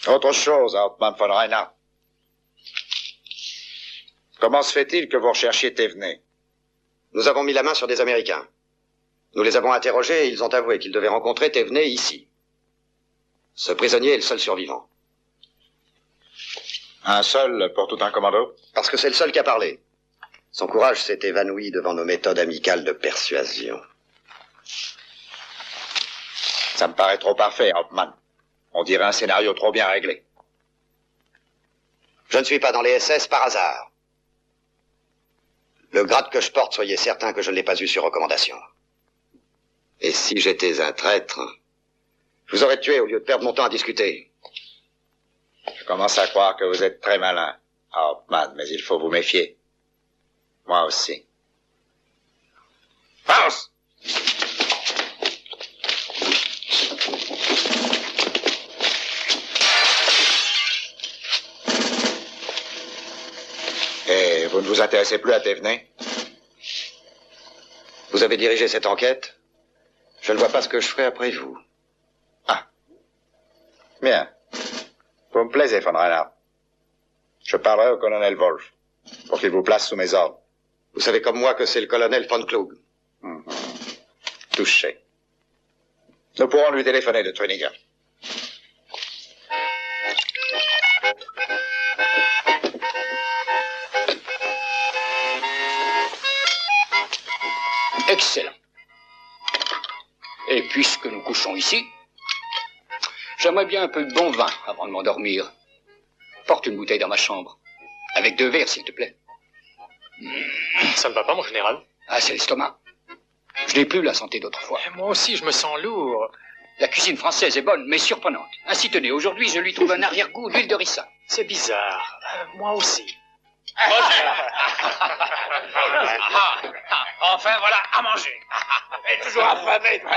Speaker 12: Autre chose, Hauptmann von Reinhardt. Comment se fait-il que vous recherchiez Thévenet?
Speaker 1: Nous avons mis la main sur des Américains. Nous les avons interrogés et ils ont avoué qu'ils devaient rencontrer Thévenet ici. Ce prisonnier est le seul survivant.
Speaker 12: Un seul pour tout un commando?
Speaker 1: Parce que c'est le seul qui a parlé. Son courage s'est évanoui devant nos méthodes amicales de persuasion.
Speaker 12: Ça me paraît trop parfait, Hauptmann. On dirait un scénario trop bien réglé.
Speaker 1: Je ne suis pas dans les SS par hasard. Le grade que je porte, soyez certain que je ne l'ai pas eu sur recommandation. Et si j'étais un traître, je vous aurais tué au lieu de perdre mon temps à discuter.
Speaker 12: Je commence à croire que vous êtes très malin, Hauptmann, mais il faut vous méfier. Moi aussi. Faust! Et vous ne vous intéressez plus à Thévenet?
Speaker 1: Vous avez dirigé cette enquête. Je ne vois pas ce que je ferai après vous.
Speaker 12: Ah. Bien. Vous me plaisez, von Reinhardt. Je parlerai au colonel Wolf pour qu'il vous place sous mes ordres.
Speaker 1: Vous savez comme moi que c'est le colonel von Klug.
Speaker 12: Touché. Nous pourrons lui téléphoner de Trüniger.
Speaker 11: Excellent. Et puisque nous couchons ici, j'aimerais bien un peu de bon vin avant de m'endormir. Porte une bouteille dans ma chambre. Avec 2 verres, s'il te plaît.
Speaker 13: Ça ne va pas, mon général?
Speaker 11: Ah, c'est l'estomac. Je n'ai plus la santé d'autrefois.
Speaker 13: Moi aussi, je me sens lourd.
Speaker 11: La cuisine française est bonne, mais surprenante. Ainsi tenez, aujourd'hui, je lui trouve un arrière-goût d'huile de ricin.
Speaker 13: C'est bizarre. Moi aussi.
Speaker 5: Enfin, voilà, à manger. Elle est toujours affamée, toi.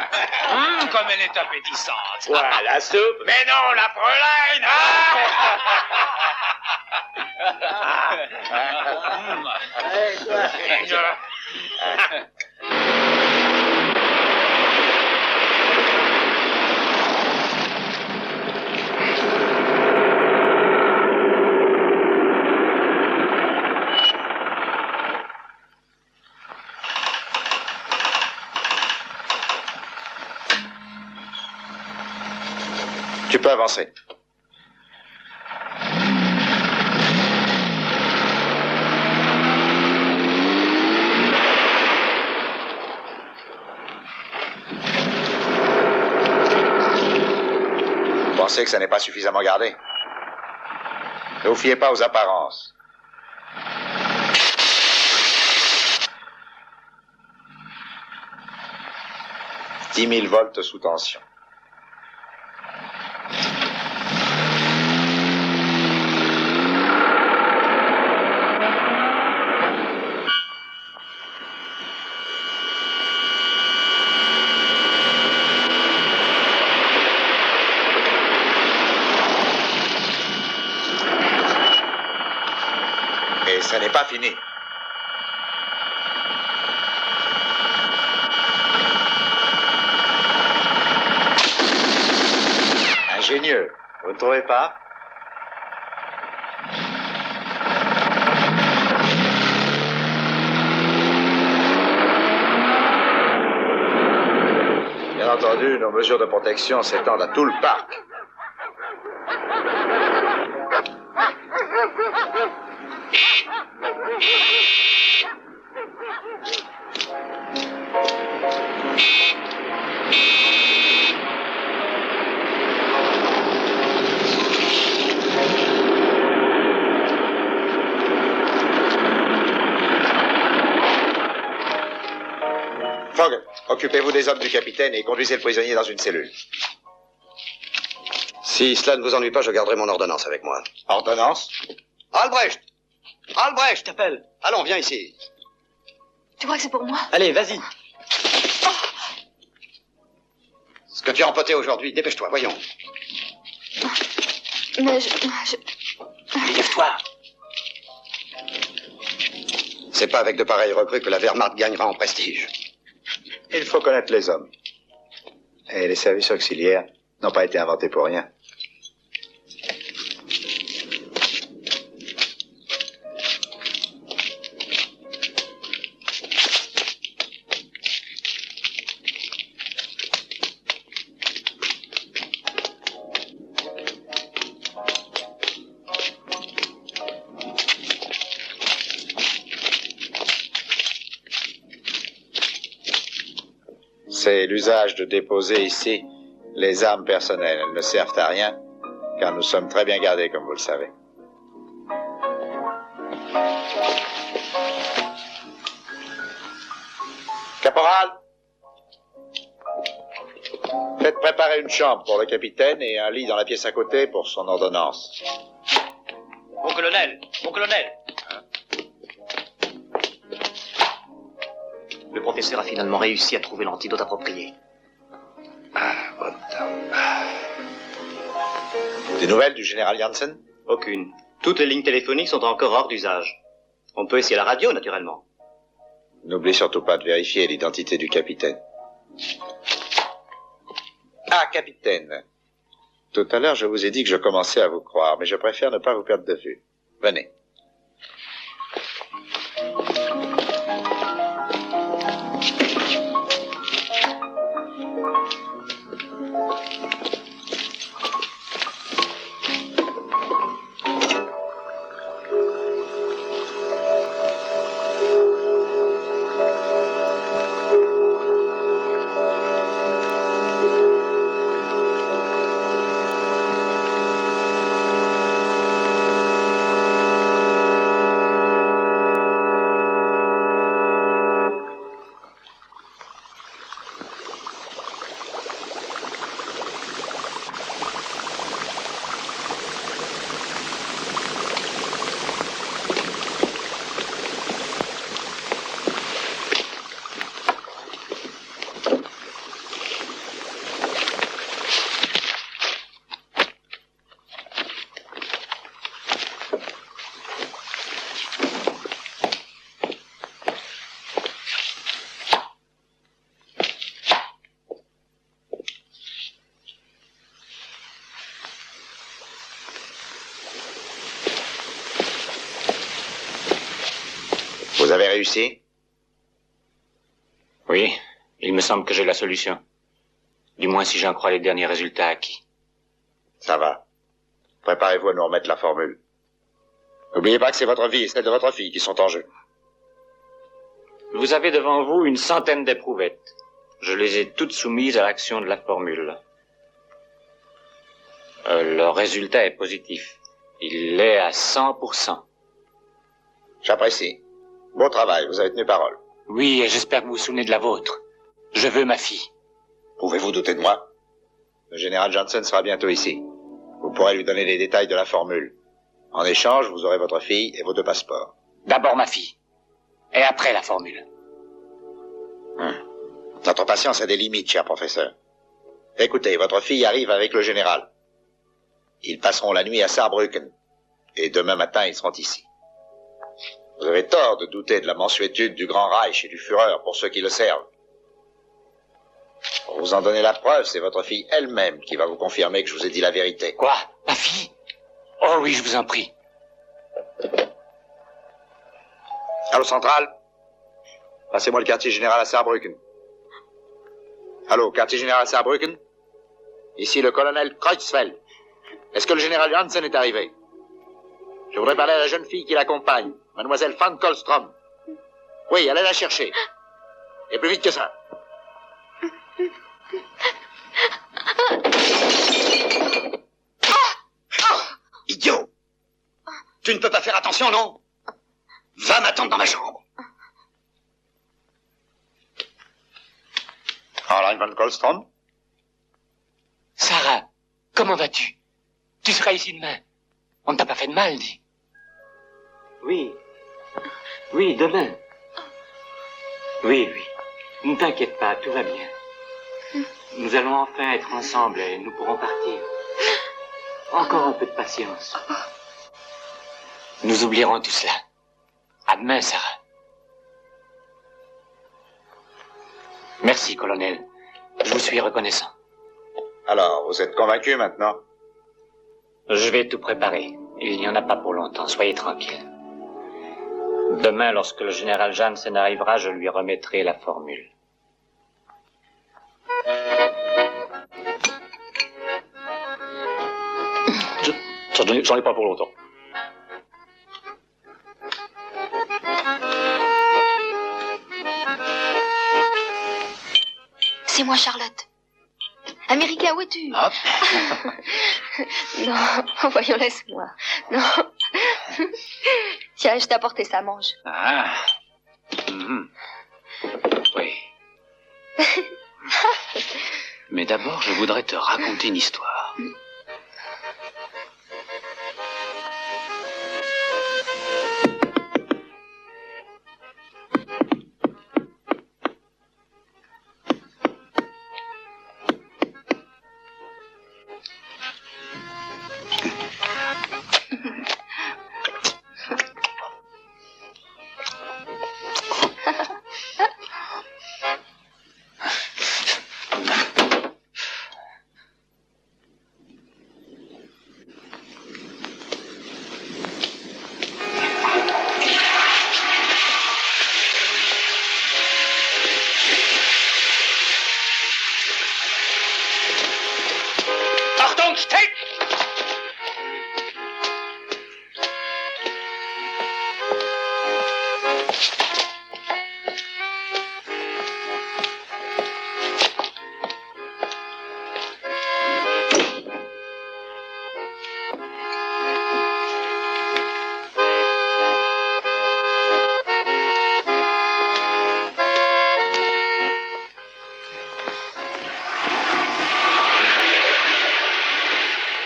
Speaker 5: Comme elle est appétissante.
Speaker 10: Voilà, la soupe.
Speaker 5: Mais non, la Fräulein.
Speaker 12: peux avancer. Vous pensez que ça n'est pas suffisamment gardé? Ne vous fiez pas aux apparences. « 10 000 volts sous tension. Et ce n'est pas fini. Ingénieux, vous ne trouvez pas? Bien entendu, nos mesures de protection s'étendent à tout le parc. Fogg, occupez-vous des hommes du capitaine et conduisez le prisonnier dans une cellule.
Speaker 1: Si cela ne vous ennuie pas, je garderai mon ordonnance avec moi.
Speaker 12: Ordonnance?
Speaker 1: Albrecht! Albrecht!
Speaker 6: Je t'appelle.
Speaker 1: Allons, viens ici.
Speaker 8: Tu crois que c'est pour moi?
Speaker 6: Allez, vas-y.
Speaker 1: Ce que tu as empoté aujourd'hui, dépêche-toi, voyons.
Speaker 8: Mais
Speaker 5: Lève-toi.
Speaker 1: C'est pas avec de pareilles recrues que la Wehrmacht gagnera en prestige.
Speaker 12: Il faut connaître les hommes. Et les services auxiliaires n'ont pas été inventés pour rien. C'est l'usage de déposer ici les armes personnelles. Elles ne servent à rien, car nous sommes très bien gardés, comme vous le savez. Caporal, faites préparer une chambre pour le capitaine et un lit dans la pièce à côté pour son ordonnance.
Speaker 6: Mon colonel, mon colonel. Le professeur a finalement réussi à trouver l'antidote approprié.
Speaker 12: Des nouvelles du général Janssen?
Speaker 6: Aucune. Toutes les lignes téléphoniques sont encore hors d'usage. On peut essayer la radio, naturellement.
Speaker 12: N'oublie surtout pas de vérifier l'identité du capitaine. Ah, capitaine. Tout à l'heure, je vous ai dit que je commençais à vous croire, mais je préfère ne pas vous perdre de vue. Venez. Vous avez réussi?
Speaker 3: Oui, il me semble que j'ai la solution. Du moins si j'en crois les derniers résultats acquis.
Speaker 12: Ça va. Préparez-vous à nous remettre la formule. N'oubliez pas que c'est votre vie et celle de votre fille qui sont en jeu.
Speaker 10: Vous avez devant vous une centaine d'éprouvettes. Je les ai toutes soumises à l'action de la formule. Le résultat est positif. Il l'est à 100%.
Speaker 12: J'apprécie. Beau travail, vous avez tenu parole.
Speaker 5: Oui, et j'espère que vous vous souvenez de la vôtre. Je veux ma fille.
Speaker 12: Pouvez-vous douter de moi? Le général Johnson sera bientôt ici. Vous pourrez lui donner les détails de la formule. En échange, vous aurez votre fille et vos 2 passeports.
Speaker 5: D'abord ma fille. Et après la formule.
Speaker 12: Notre patience a des limites, cher professeur. Écoutez, votre fille arrive avec le général. Ils passeront la nuit à Saarbrücken. Et demain matin, ils seront ici. Vous avez tort de douter de la mansuétude du Grand Reich et du Führer pour ceux qui le servent. Pour vous en donner la preuve, c'est votre fille elle-même qui va vous confirmer que je vous ai dit la vérité.
Speaker 5: Quoi? Ma fille? Oh oui, je vous en prie.
Speaker 12: Allô, centrale? Passez-moi le quartier général à Saarbrücken. Allô, quartier général à Saarbrücken? Ici le colonel Kreutzfeld. Est-ce que le général Janssen est arrivé? Je voudrais parler à la jeune fille qui l'accompagne, mademoiselle Van Kolstrom. Oui, allez la chercher. Et plus vite que ça.
Speaker 1: Idiot! Tu ne peux pas faire attention, non? Va m'attendre dans ma chambre.
Speaker 12: Fräulein Van Kolstrom?
Speaker 5: Sarah, comment vas-tu? Tu seras ici demain. On ne t'a pas fait de mal, dis.
Speaker 10: Oui. Oui, demain. Oui, oui. Ne t'inquiète pas, tout va bien. Nous allons enfin être ensemble et nous pourrons partir. Encore un peu de patience.
Speaker 5: Nous oublierons tout cela. À demain, Sarah. Merci, colonel. Je vous suis reconnaissant.
Speaker 12: Alors, vous êtes convaincu maintenant?
Speaker 10: Je vais tout préparer. Il n'y en a pas pour longtemps, soyez tranquille. Demain, lorsque le général Janssen arrivera, je lui remettrai la formule.
Speaker 9: J'en ai pas pour longtemps.
Speaker 7: C'est moi, Charlotte. Américain, où es-tu?
Speaker 2: Hop.
Speaker 7: Non, voyons, laisse-moi. Non. Tiens, je t'ai apporté ça, mange.
Speaker 2: Ah. Mhm. Oui. Mais d'abord, je voudrais te raconter une histoire.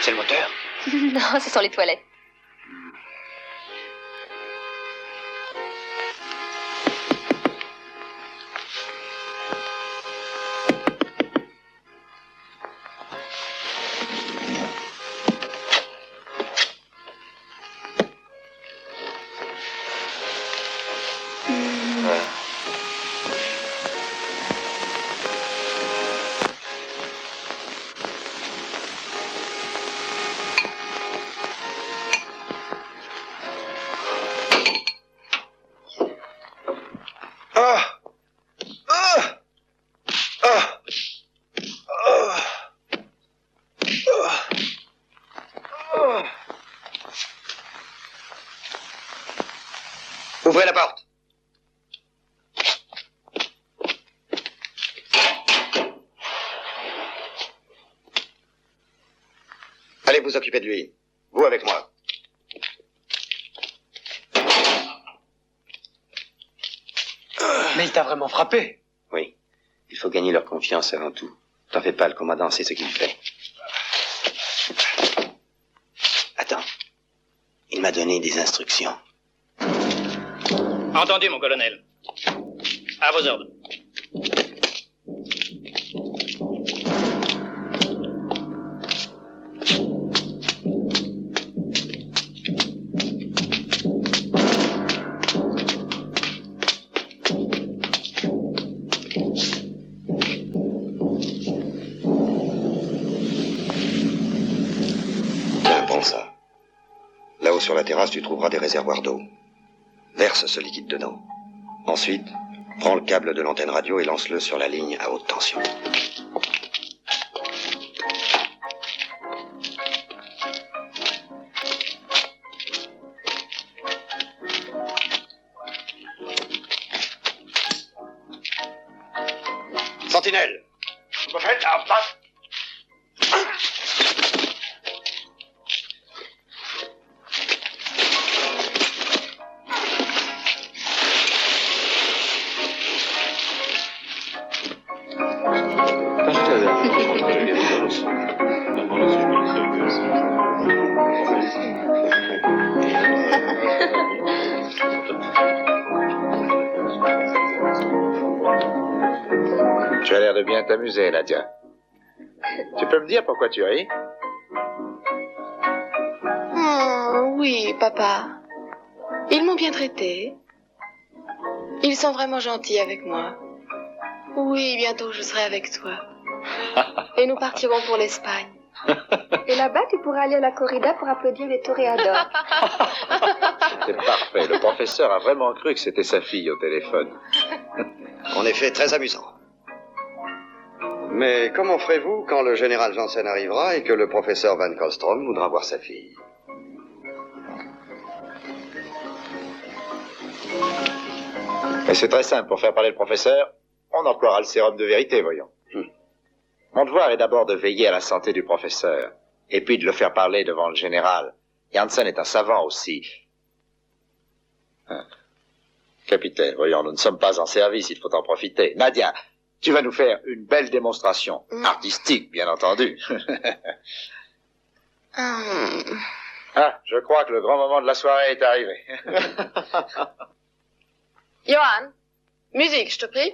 Speaker 2: C'est le moteur?
Speaker 7: Non, ce sont les toilettes.
Speaker 1: Ouvrez la porte. Allez vous occuper de lui. Vous avec moi.
Speaker 6: Mais il t'a vraiment frappé.
Speaker 3: Oui. Il faut gagner leur confiance avant tout. T'en fais pas, le commandant sait ce qu'il fait. Attends. Il m'a donné des instructions.
Speaker 2: Entendu, mon colonel. À vos ordres.
Speaker 1: Tiens, prends ça. Là-haut sur la terrasse, tu trouveras des réservoirs d'eau. Verse ce liquide dedans. Ensuite, prends le câble de l'antenne radio et lance-le sur la ligne à haute tension. Sentinelle!
Speaker 12: Tu as l'air de bien t'amuser, Nadia. Tu peux me dire pourquoi tu ris?
Speaker 8: Oh, oui, papa. Ils m'ont bien traité. Ils sont vraiment gentils avec moi. Oui, bientôt je serai avec toi. Et nous partirons pour l'Espagne.
Speaker 7: Et là-bas, tu pourras aller à la corrida pour applaudir les toréadors.
Speaker 12: C'est parfait. Le professeur a vraiment cru que c'était sa fille au téléphone.
Speaker 1: En effet, très amusant. Mais comment ferez-vous quand le général Janssen arrivera et que le professeur Van Kallstrom voudra voir sa fille?
Speaker 12: Mais c'est très simple. Pour faire parler le professeur, on emploiera le sérum de vérité, voyons. Mon devoir est d'abord de veiller à la santé du professeur, et puis de le faire parler devant le général. Janssen est un savant aussi. Capitaine, voyons, nous ne sommes pas en service, il faut en profiter. Nadia, tu vas nous faire une belle démonstration. Artistique, bien entendu. Ah, je crois que le grand moment de la soirée est arrivé.
Speaker 8: Johann, musique, je te prie.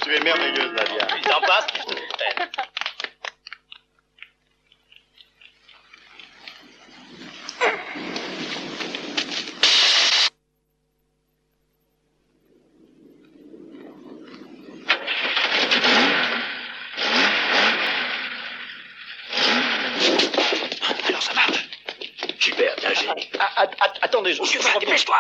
Speaker 12: Tu es merveilleuse, Nadia.
Speaker 13: Il t'en passe, je te l'appelle.
Speaker 5: Alors ça marche.
Speaker 9: Super, bien géré. Attendez, je
Speaker 5: Monsieur, dépêche-toi.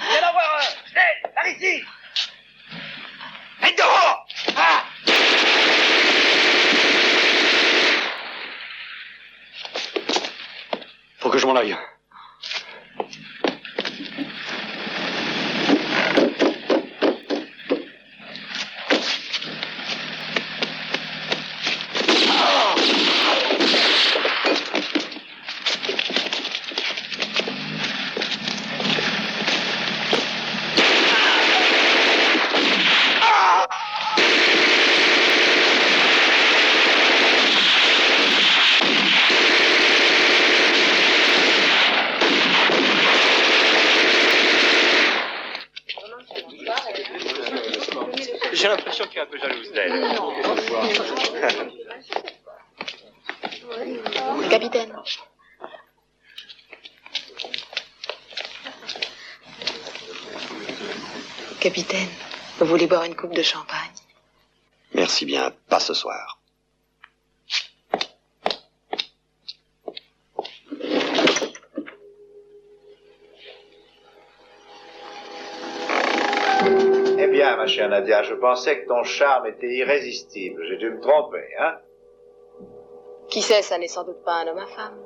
Speaker 4: Viens la voir un. Snell, par ici. Mets dehors. Ah.
Speaker 9: Faut que je m'en aille.
Speaker 10: J'ai l'impression que tu es un peu jalouse d'elle.
Speaker 8: Capitaine. Capitaine, vous voulez boire une coupe de champagne?
Speaker 1: Merci bien, pas ce soir.
Speaker 12: Eh bien, ma chère Nadia, je pensais que ton charme était irrésistible. J'ai dû me tromper, hein?
Speaker 8: Qui sait, ça n'est sans doute pas un homme à femme.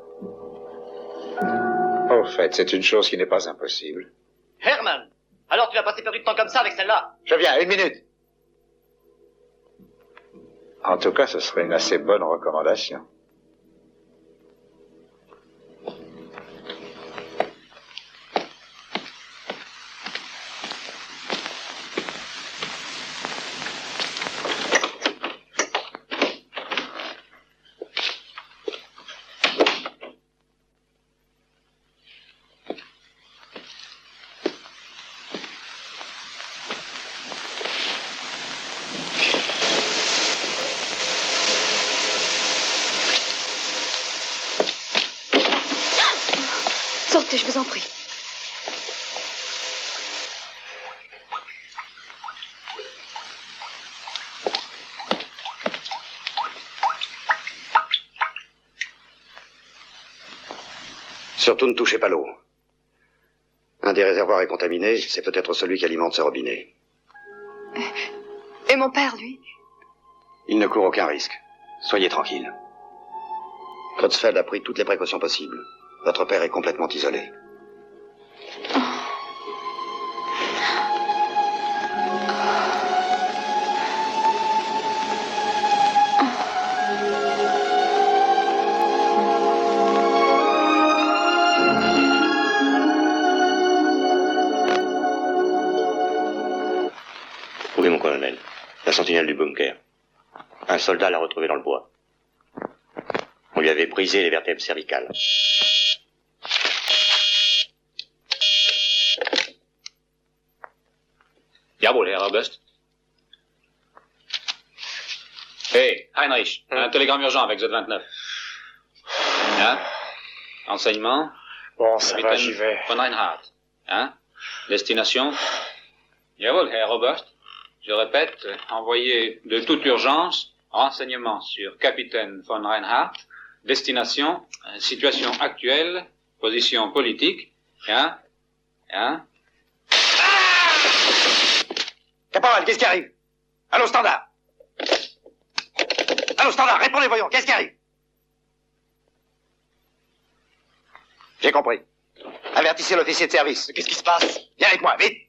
Speaker 12: Au fait, c'est une chose qui n'est pas impossible.
Speaker 6: Herman, alors tu vas passer perdu de temps comme ça avec celle-là?
Speaker 12: Je viens, 1 minute. En tout cas, ce serait une assez bonne recommandation.
Speaker 7: Sortez, je vous en prie.
Speaker 1: Surtout ne touchez pas l'eau. Un des réservoirs est contaminé, c'est peut-être celui qui alimente ce robinet.
Speaker 7: Et mon père, lui?
Speaker 1: Il ne court aucun risque. Soyez tranquille. Creutzfeldt a pris toutes les précautions possibles. Votre père est complètement isolé.
Speaker 3: Oui, mon colonel. La sentinelle du bunker. Un soldat l'a retrouvé dans le bois. On lui avait brisé les vertèbres cervicales.
Speaker 2: Jawohl, Herr August. Hey, Heinrich, un télégramme urgent avec Z29. Hein? Enseignement?
Speaker 13: Bon, ça va, j'y vais.
Speaker 2: Von Reinhardt. Hein? Destination? Jawohl, Herr August. Je répète, envoyé de toute urgence, renseignement sur capitaine von Reinhardt, destination, situation actuelle, position politique, hein? Hein?
Speaker 12: Caporal, qu'est-ce qui arrive? Allô, standard! Allô, standard, répondez, voyons, qu'est-ce qui arrive? J'ai compris. Avertissez l'officier de service.
Speaker 6: Qu'est-ce qui se passe?
Speaker 12: Viens avec moi, vite!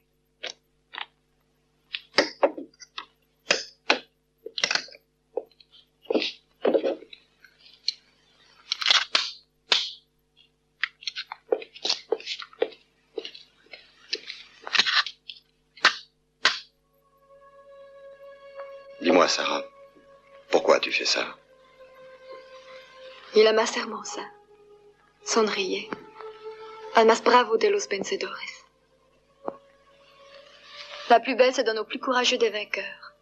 Speaker 1: Dis-moi, Sarah, pourquoi tu fais ça?
Speaker 8: y la más hermosa. Sonríe. Al más bravo de los vencedores. La plus belle se donne au plus courageux des vainqueurs.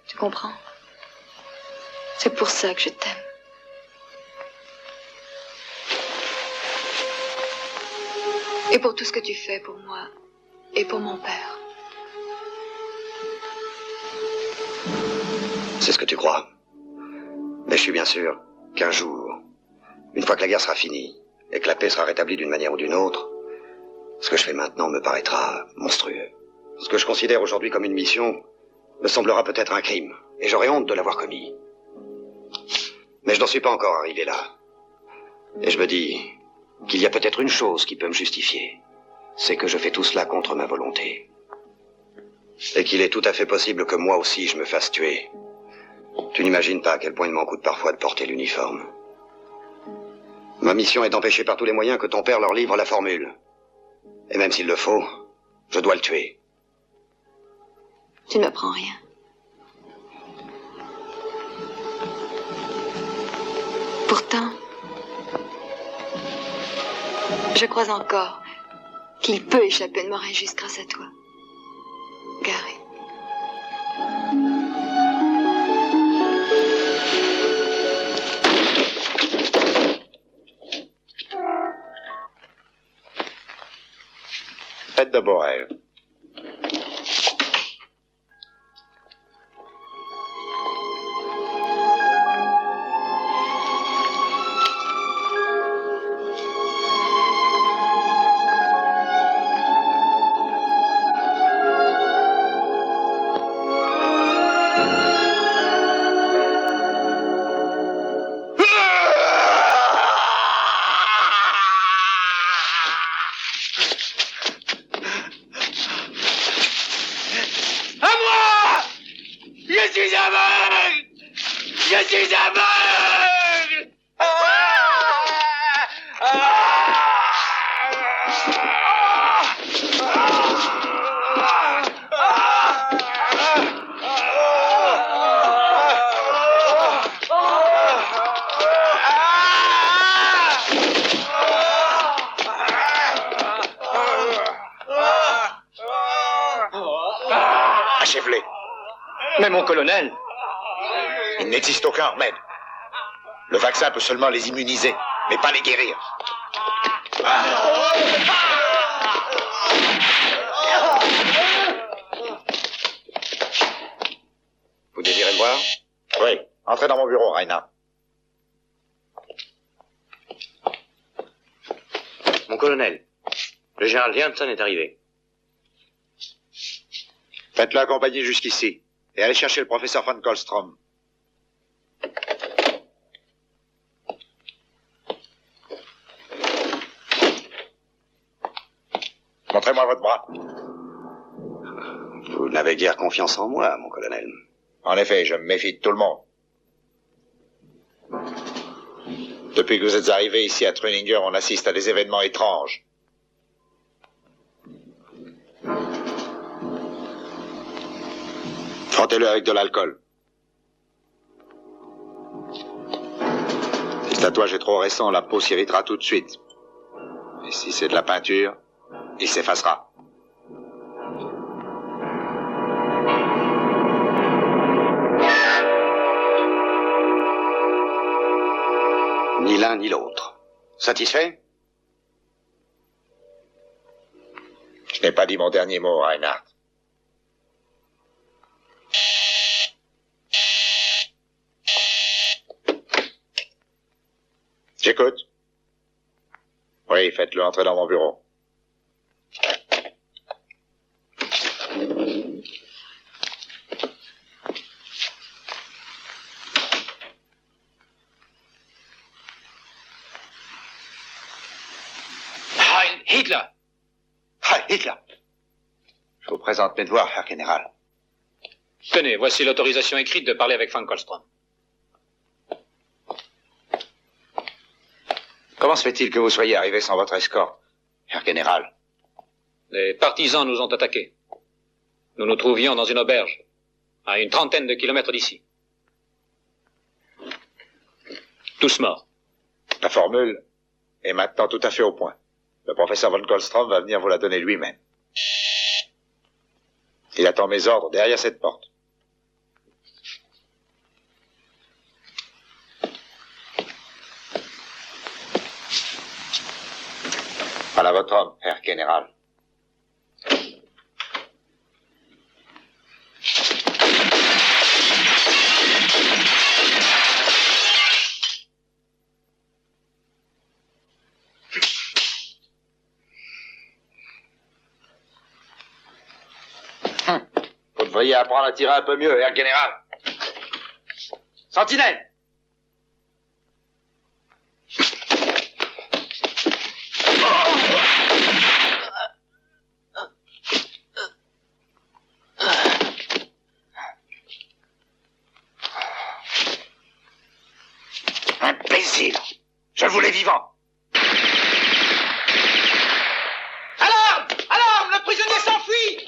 Speaker 8: Tu comprends? C'est pour ça que je t'aime. Et pour tout ce que tu fais pour moi et pour mon père.
Speaker 1: C'est ce que tu crois. Mais je suis bien sûr qu'un jour, une fois que la guerre sera finie et que la paix sera rétablie d'une manière ou d'une autre, ce que je fais maintenant me paraîtra monstrueux. Ce que je considère aujourd'hui comme une mission me semblera peut-être un crime, et j'aurais honte de l'avoir commis. Mais je n'en suis pas encore arrivé là. Et je me dis qu'il y a peut-être une chose qui peut me justifier. C'est que je fais tout cela contre ma volonté. Et qu'il est tout à fait possible que moi aussi je me fasse tuer. Tu n'imagines pas à quel point il m'en coûte parfois de porter l'uniforme. Ma mission est d'empêcher par tous les moyens que ton père leur livre la formule. Et même s'il le faut, je dois le tuer.
Speaker 8: Tu ne m'apprends rien. Pourtant, je crois encore qu'il peut échapper à une mort injuste grâce à toi, Gary.
Speaker 12: Faites de beaux rêves.
Speaker 9: Achève-les. Mais mon colonel...
Speaker 12: Il n'existe aucun remède. Le vaccin peut seulement les immuniser, mais pas les guérir.
Speaker 1: Vous désirez me voir?
Speaker 12: Oui. Entrez dans mon bureau, Reinhardt.
Speaker 3: Mon colonel, le général Janssen est arrivé.
Speaker 12: Faites-le accompagner jusqu'ici. Et allez chercher le professeur von Kohlstrom. Montrez-moi votre bras.
Speaker 1: Vous n'avez guère confiance en moi, mon colonel.
Speaker 12: En effet, je me méfie de tout le monde. Depuis que vous êtes arrivé ici à Tröninger, on assiste à des événements étranges. Frottez-le avec de l'alcool. Si le tatouage est trop récent, la peau s'irritera tout de suite. Et si c'est de la peinture, il s'effacera.
Speaker 1: Ni l'un ni l'autre. Satisfait?
Speaker 12: Je n'ai pas dit mon dernier mot, Reinhardt. J'écoute. Oui, faites-le entrer dans mon bureau.
Speaker 2: Heil Hitler!
Speaker 12: Heil Hitler! Je vous présente mes devoirs, Herr Général.
Speaker 2: Tenez, voici l'autorisation écrite de parler avec von Kohlstrom.
Speaker 12: Comment se fait-il que vous soyez arrivé sans votre escorte, Herr Général?
Speaker 2: Les partisans nous ont attaqués. Nous nous trouvions dans une auberge, à une trentaine de kilomètres d'ici. Tous morts.
Speaker 12: La formule est maintenant tout à fait au point. Le professeur von Kallstrom va venir vous la donner lui-même. Il attend mes ordres derrière cette porte. Voilà votre homme, Herr Général. Vous devriez apprendre à tirer un peu mieux, Herr Général. Sentinelle! Imbécile! Je le voulais vivant!
Speaker 4: Alarme! Alarme! Le prisonnier s'enfuit!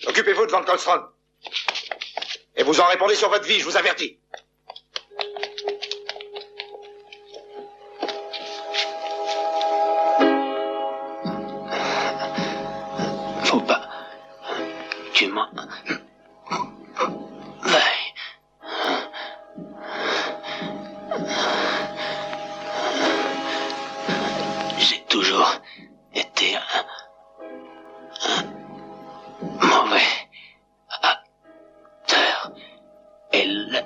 Speaker 12: Occupez-vous de Van Kallstrom. Et vous en répondez sur votre vie, je vous avertis.
Speaker 5: Faut pas. Tu m'en... Ouais. J'ai toujours été un mauvais acteur. Et le...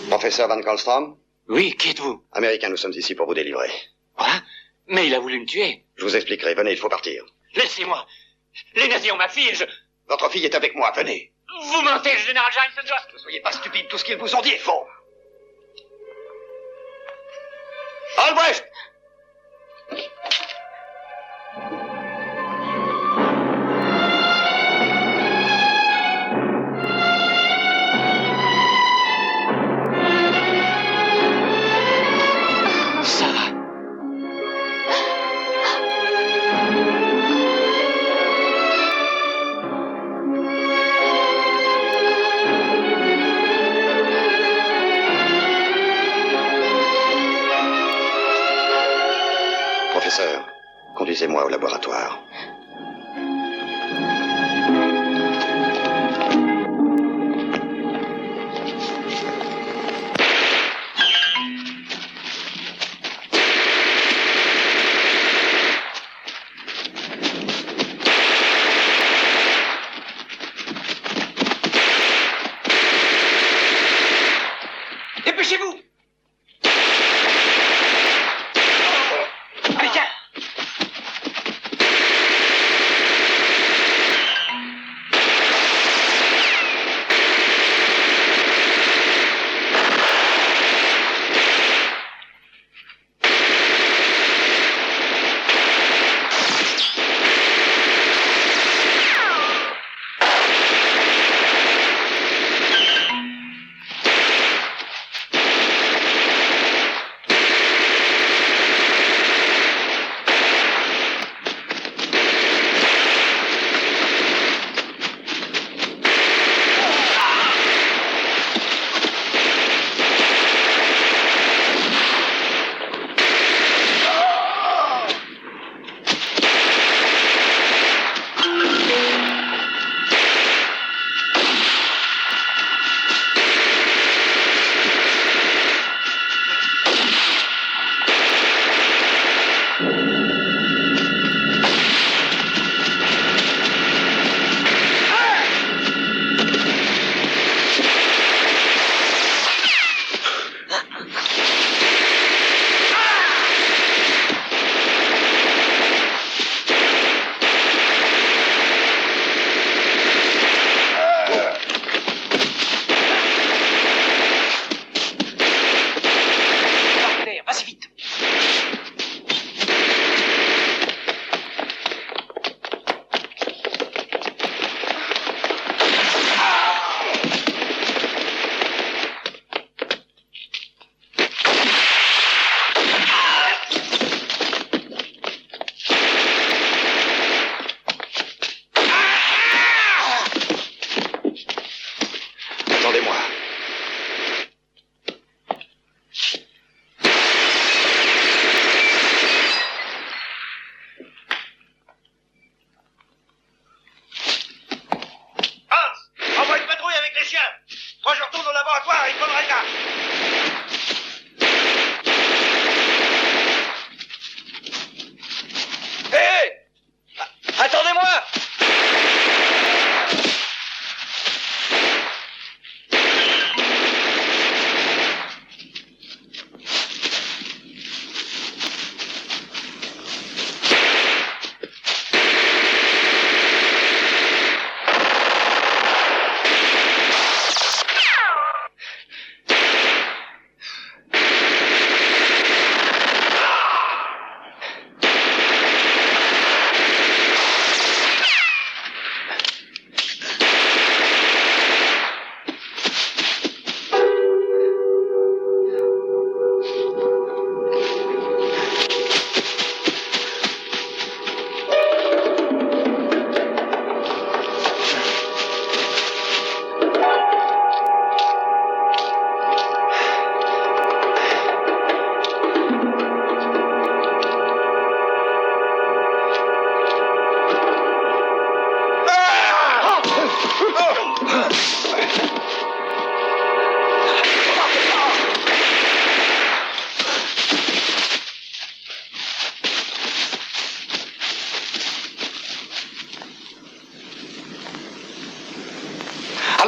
Speaker 1: Professeur Van Kallstrom?
Speaker 10: Oui, qui êtes-vous?
Speaker 1: Américain, nous sommes ici pour vous délivrer.
Speaker 10: Quoi? Mais il a voulu me tuer.
Speaker 1: Je vous expliquerai, venez, il faut partir.
Speaker 10: Laissez-moi. Les nazis ont ma fille,
Speaker 1: Votre fille est avec moi, venez.
Speaker 10: Vous mentez, général James.
Speaker 1: Ne soyez pas stupide, tout ce qu'ils vous ont dit est faux. Albrecht!
Speaker 10: Sarah.
Speaker 1: Professeur, conduisez-moi au laboratoire.
Speaker 4: Dépêchez-vous!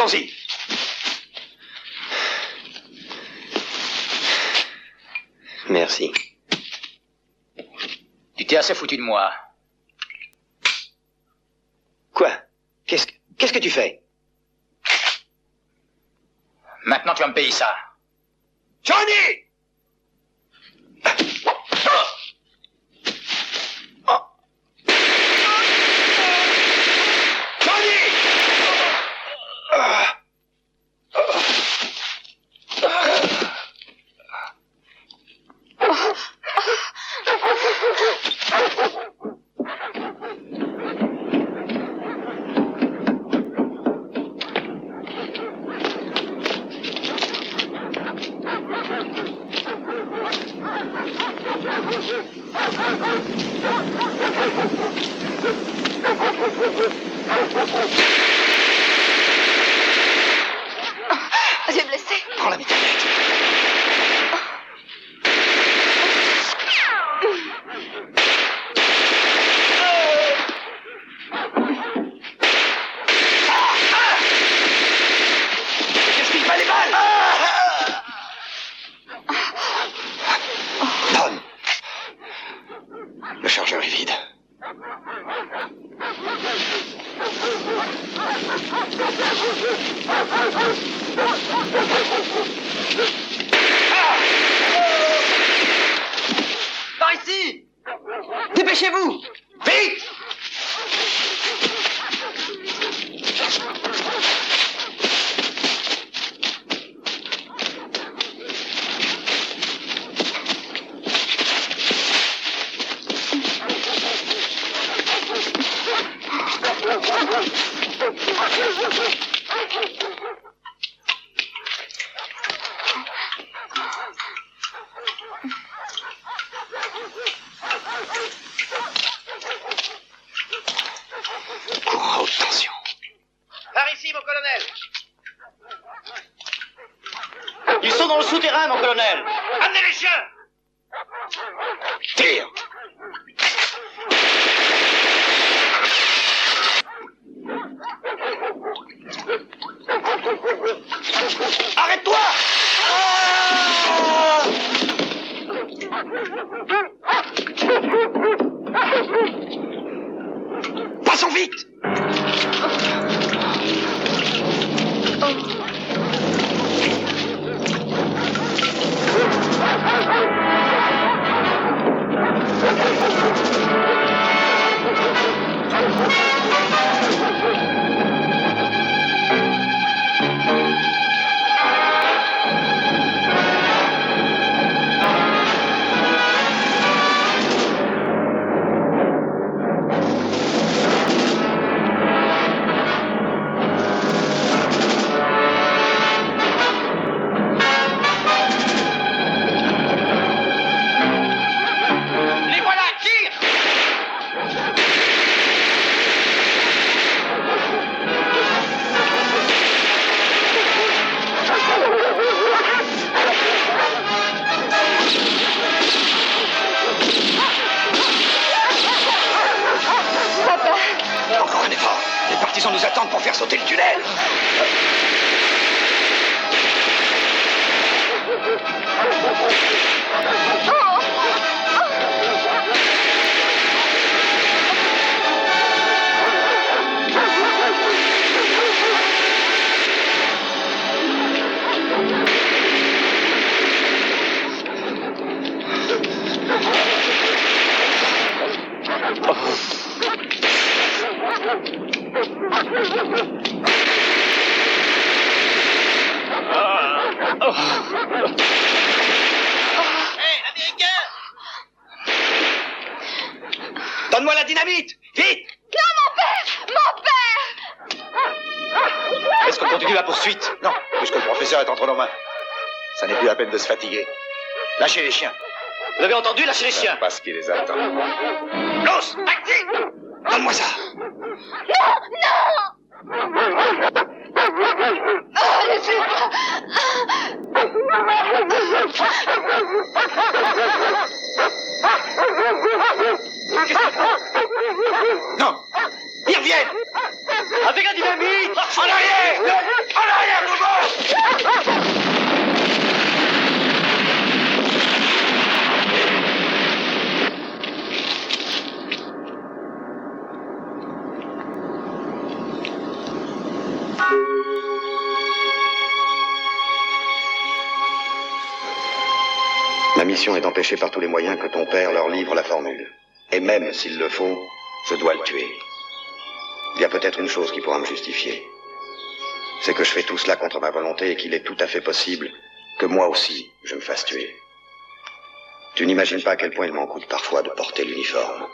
Speaker 1: Allons-y.
Speaker 6: Merci.
Speaker 5: Tu t'es assez foutu de moi.
Speaker 6: Quoi? Qu'est-ce que tu fais?
Speaker 5: Maintenant, tu vas me payer ça.
Speaker 1: Johnny!
Speaker 7: J'ai blessé.
Speaker 1: Prends la mitraillette. Qu'est-ce qu'il fait les balles? Donne. Le chargeur est vide.
Speaker 6: Par ici! Dépêchez-vous!
Speaker 1: Vite! Courant à haute tension.
Speaker 6: Par ici, mon colonel! Ils sont dans le souterrain, mon colonel! Amenez les chiens!
Speaker 1: Tire!
Speaker 6: Arrête-toi!
Speaker 1: Passons vite!
Speaker 6: Les voilà! Tire!
Speaker 1: Encore un effort. Les partisans nous attendent pour faire sauter le tunnel. Donne-moi la dynamite! Vite!
Speaker 7: Non, mon père! Mon père!
Speaker 12: Est-ce qu'on continue la poursuite? Non, puisque le professeur est entre nos mains. Ça n'est plus la peine de se fatiguer. Lâchez les chiens.
Speaker 6: Vous avez entendu? Lâchez les chiens!
Speaker 12: Pas ce qui les attend.
Speaker 1: Los! Actif! Donne-moi ça!
Speaker 7: Non! Non! Oh, laissez-moi!
Speaker 1: Non! Ils reviennent!
Speaker 6: Avec la dynamite!
Speaker 1: En arrière! mission est d'empêcher par tous les moyens que ton père leur livre la formule. Et même s'il le faut, je dois le tuer. Il y a peut-être une chose qui pourra me justifier. C'est que je fais tout cela contre ma volonté et qu'il est tout à fait possible que moi aussi je me fasse tuer. Tu n'imagines pas à quel point il m'en coûte parfois de porter l'uniforme.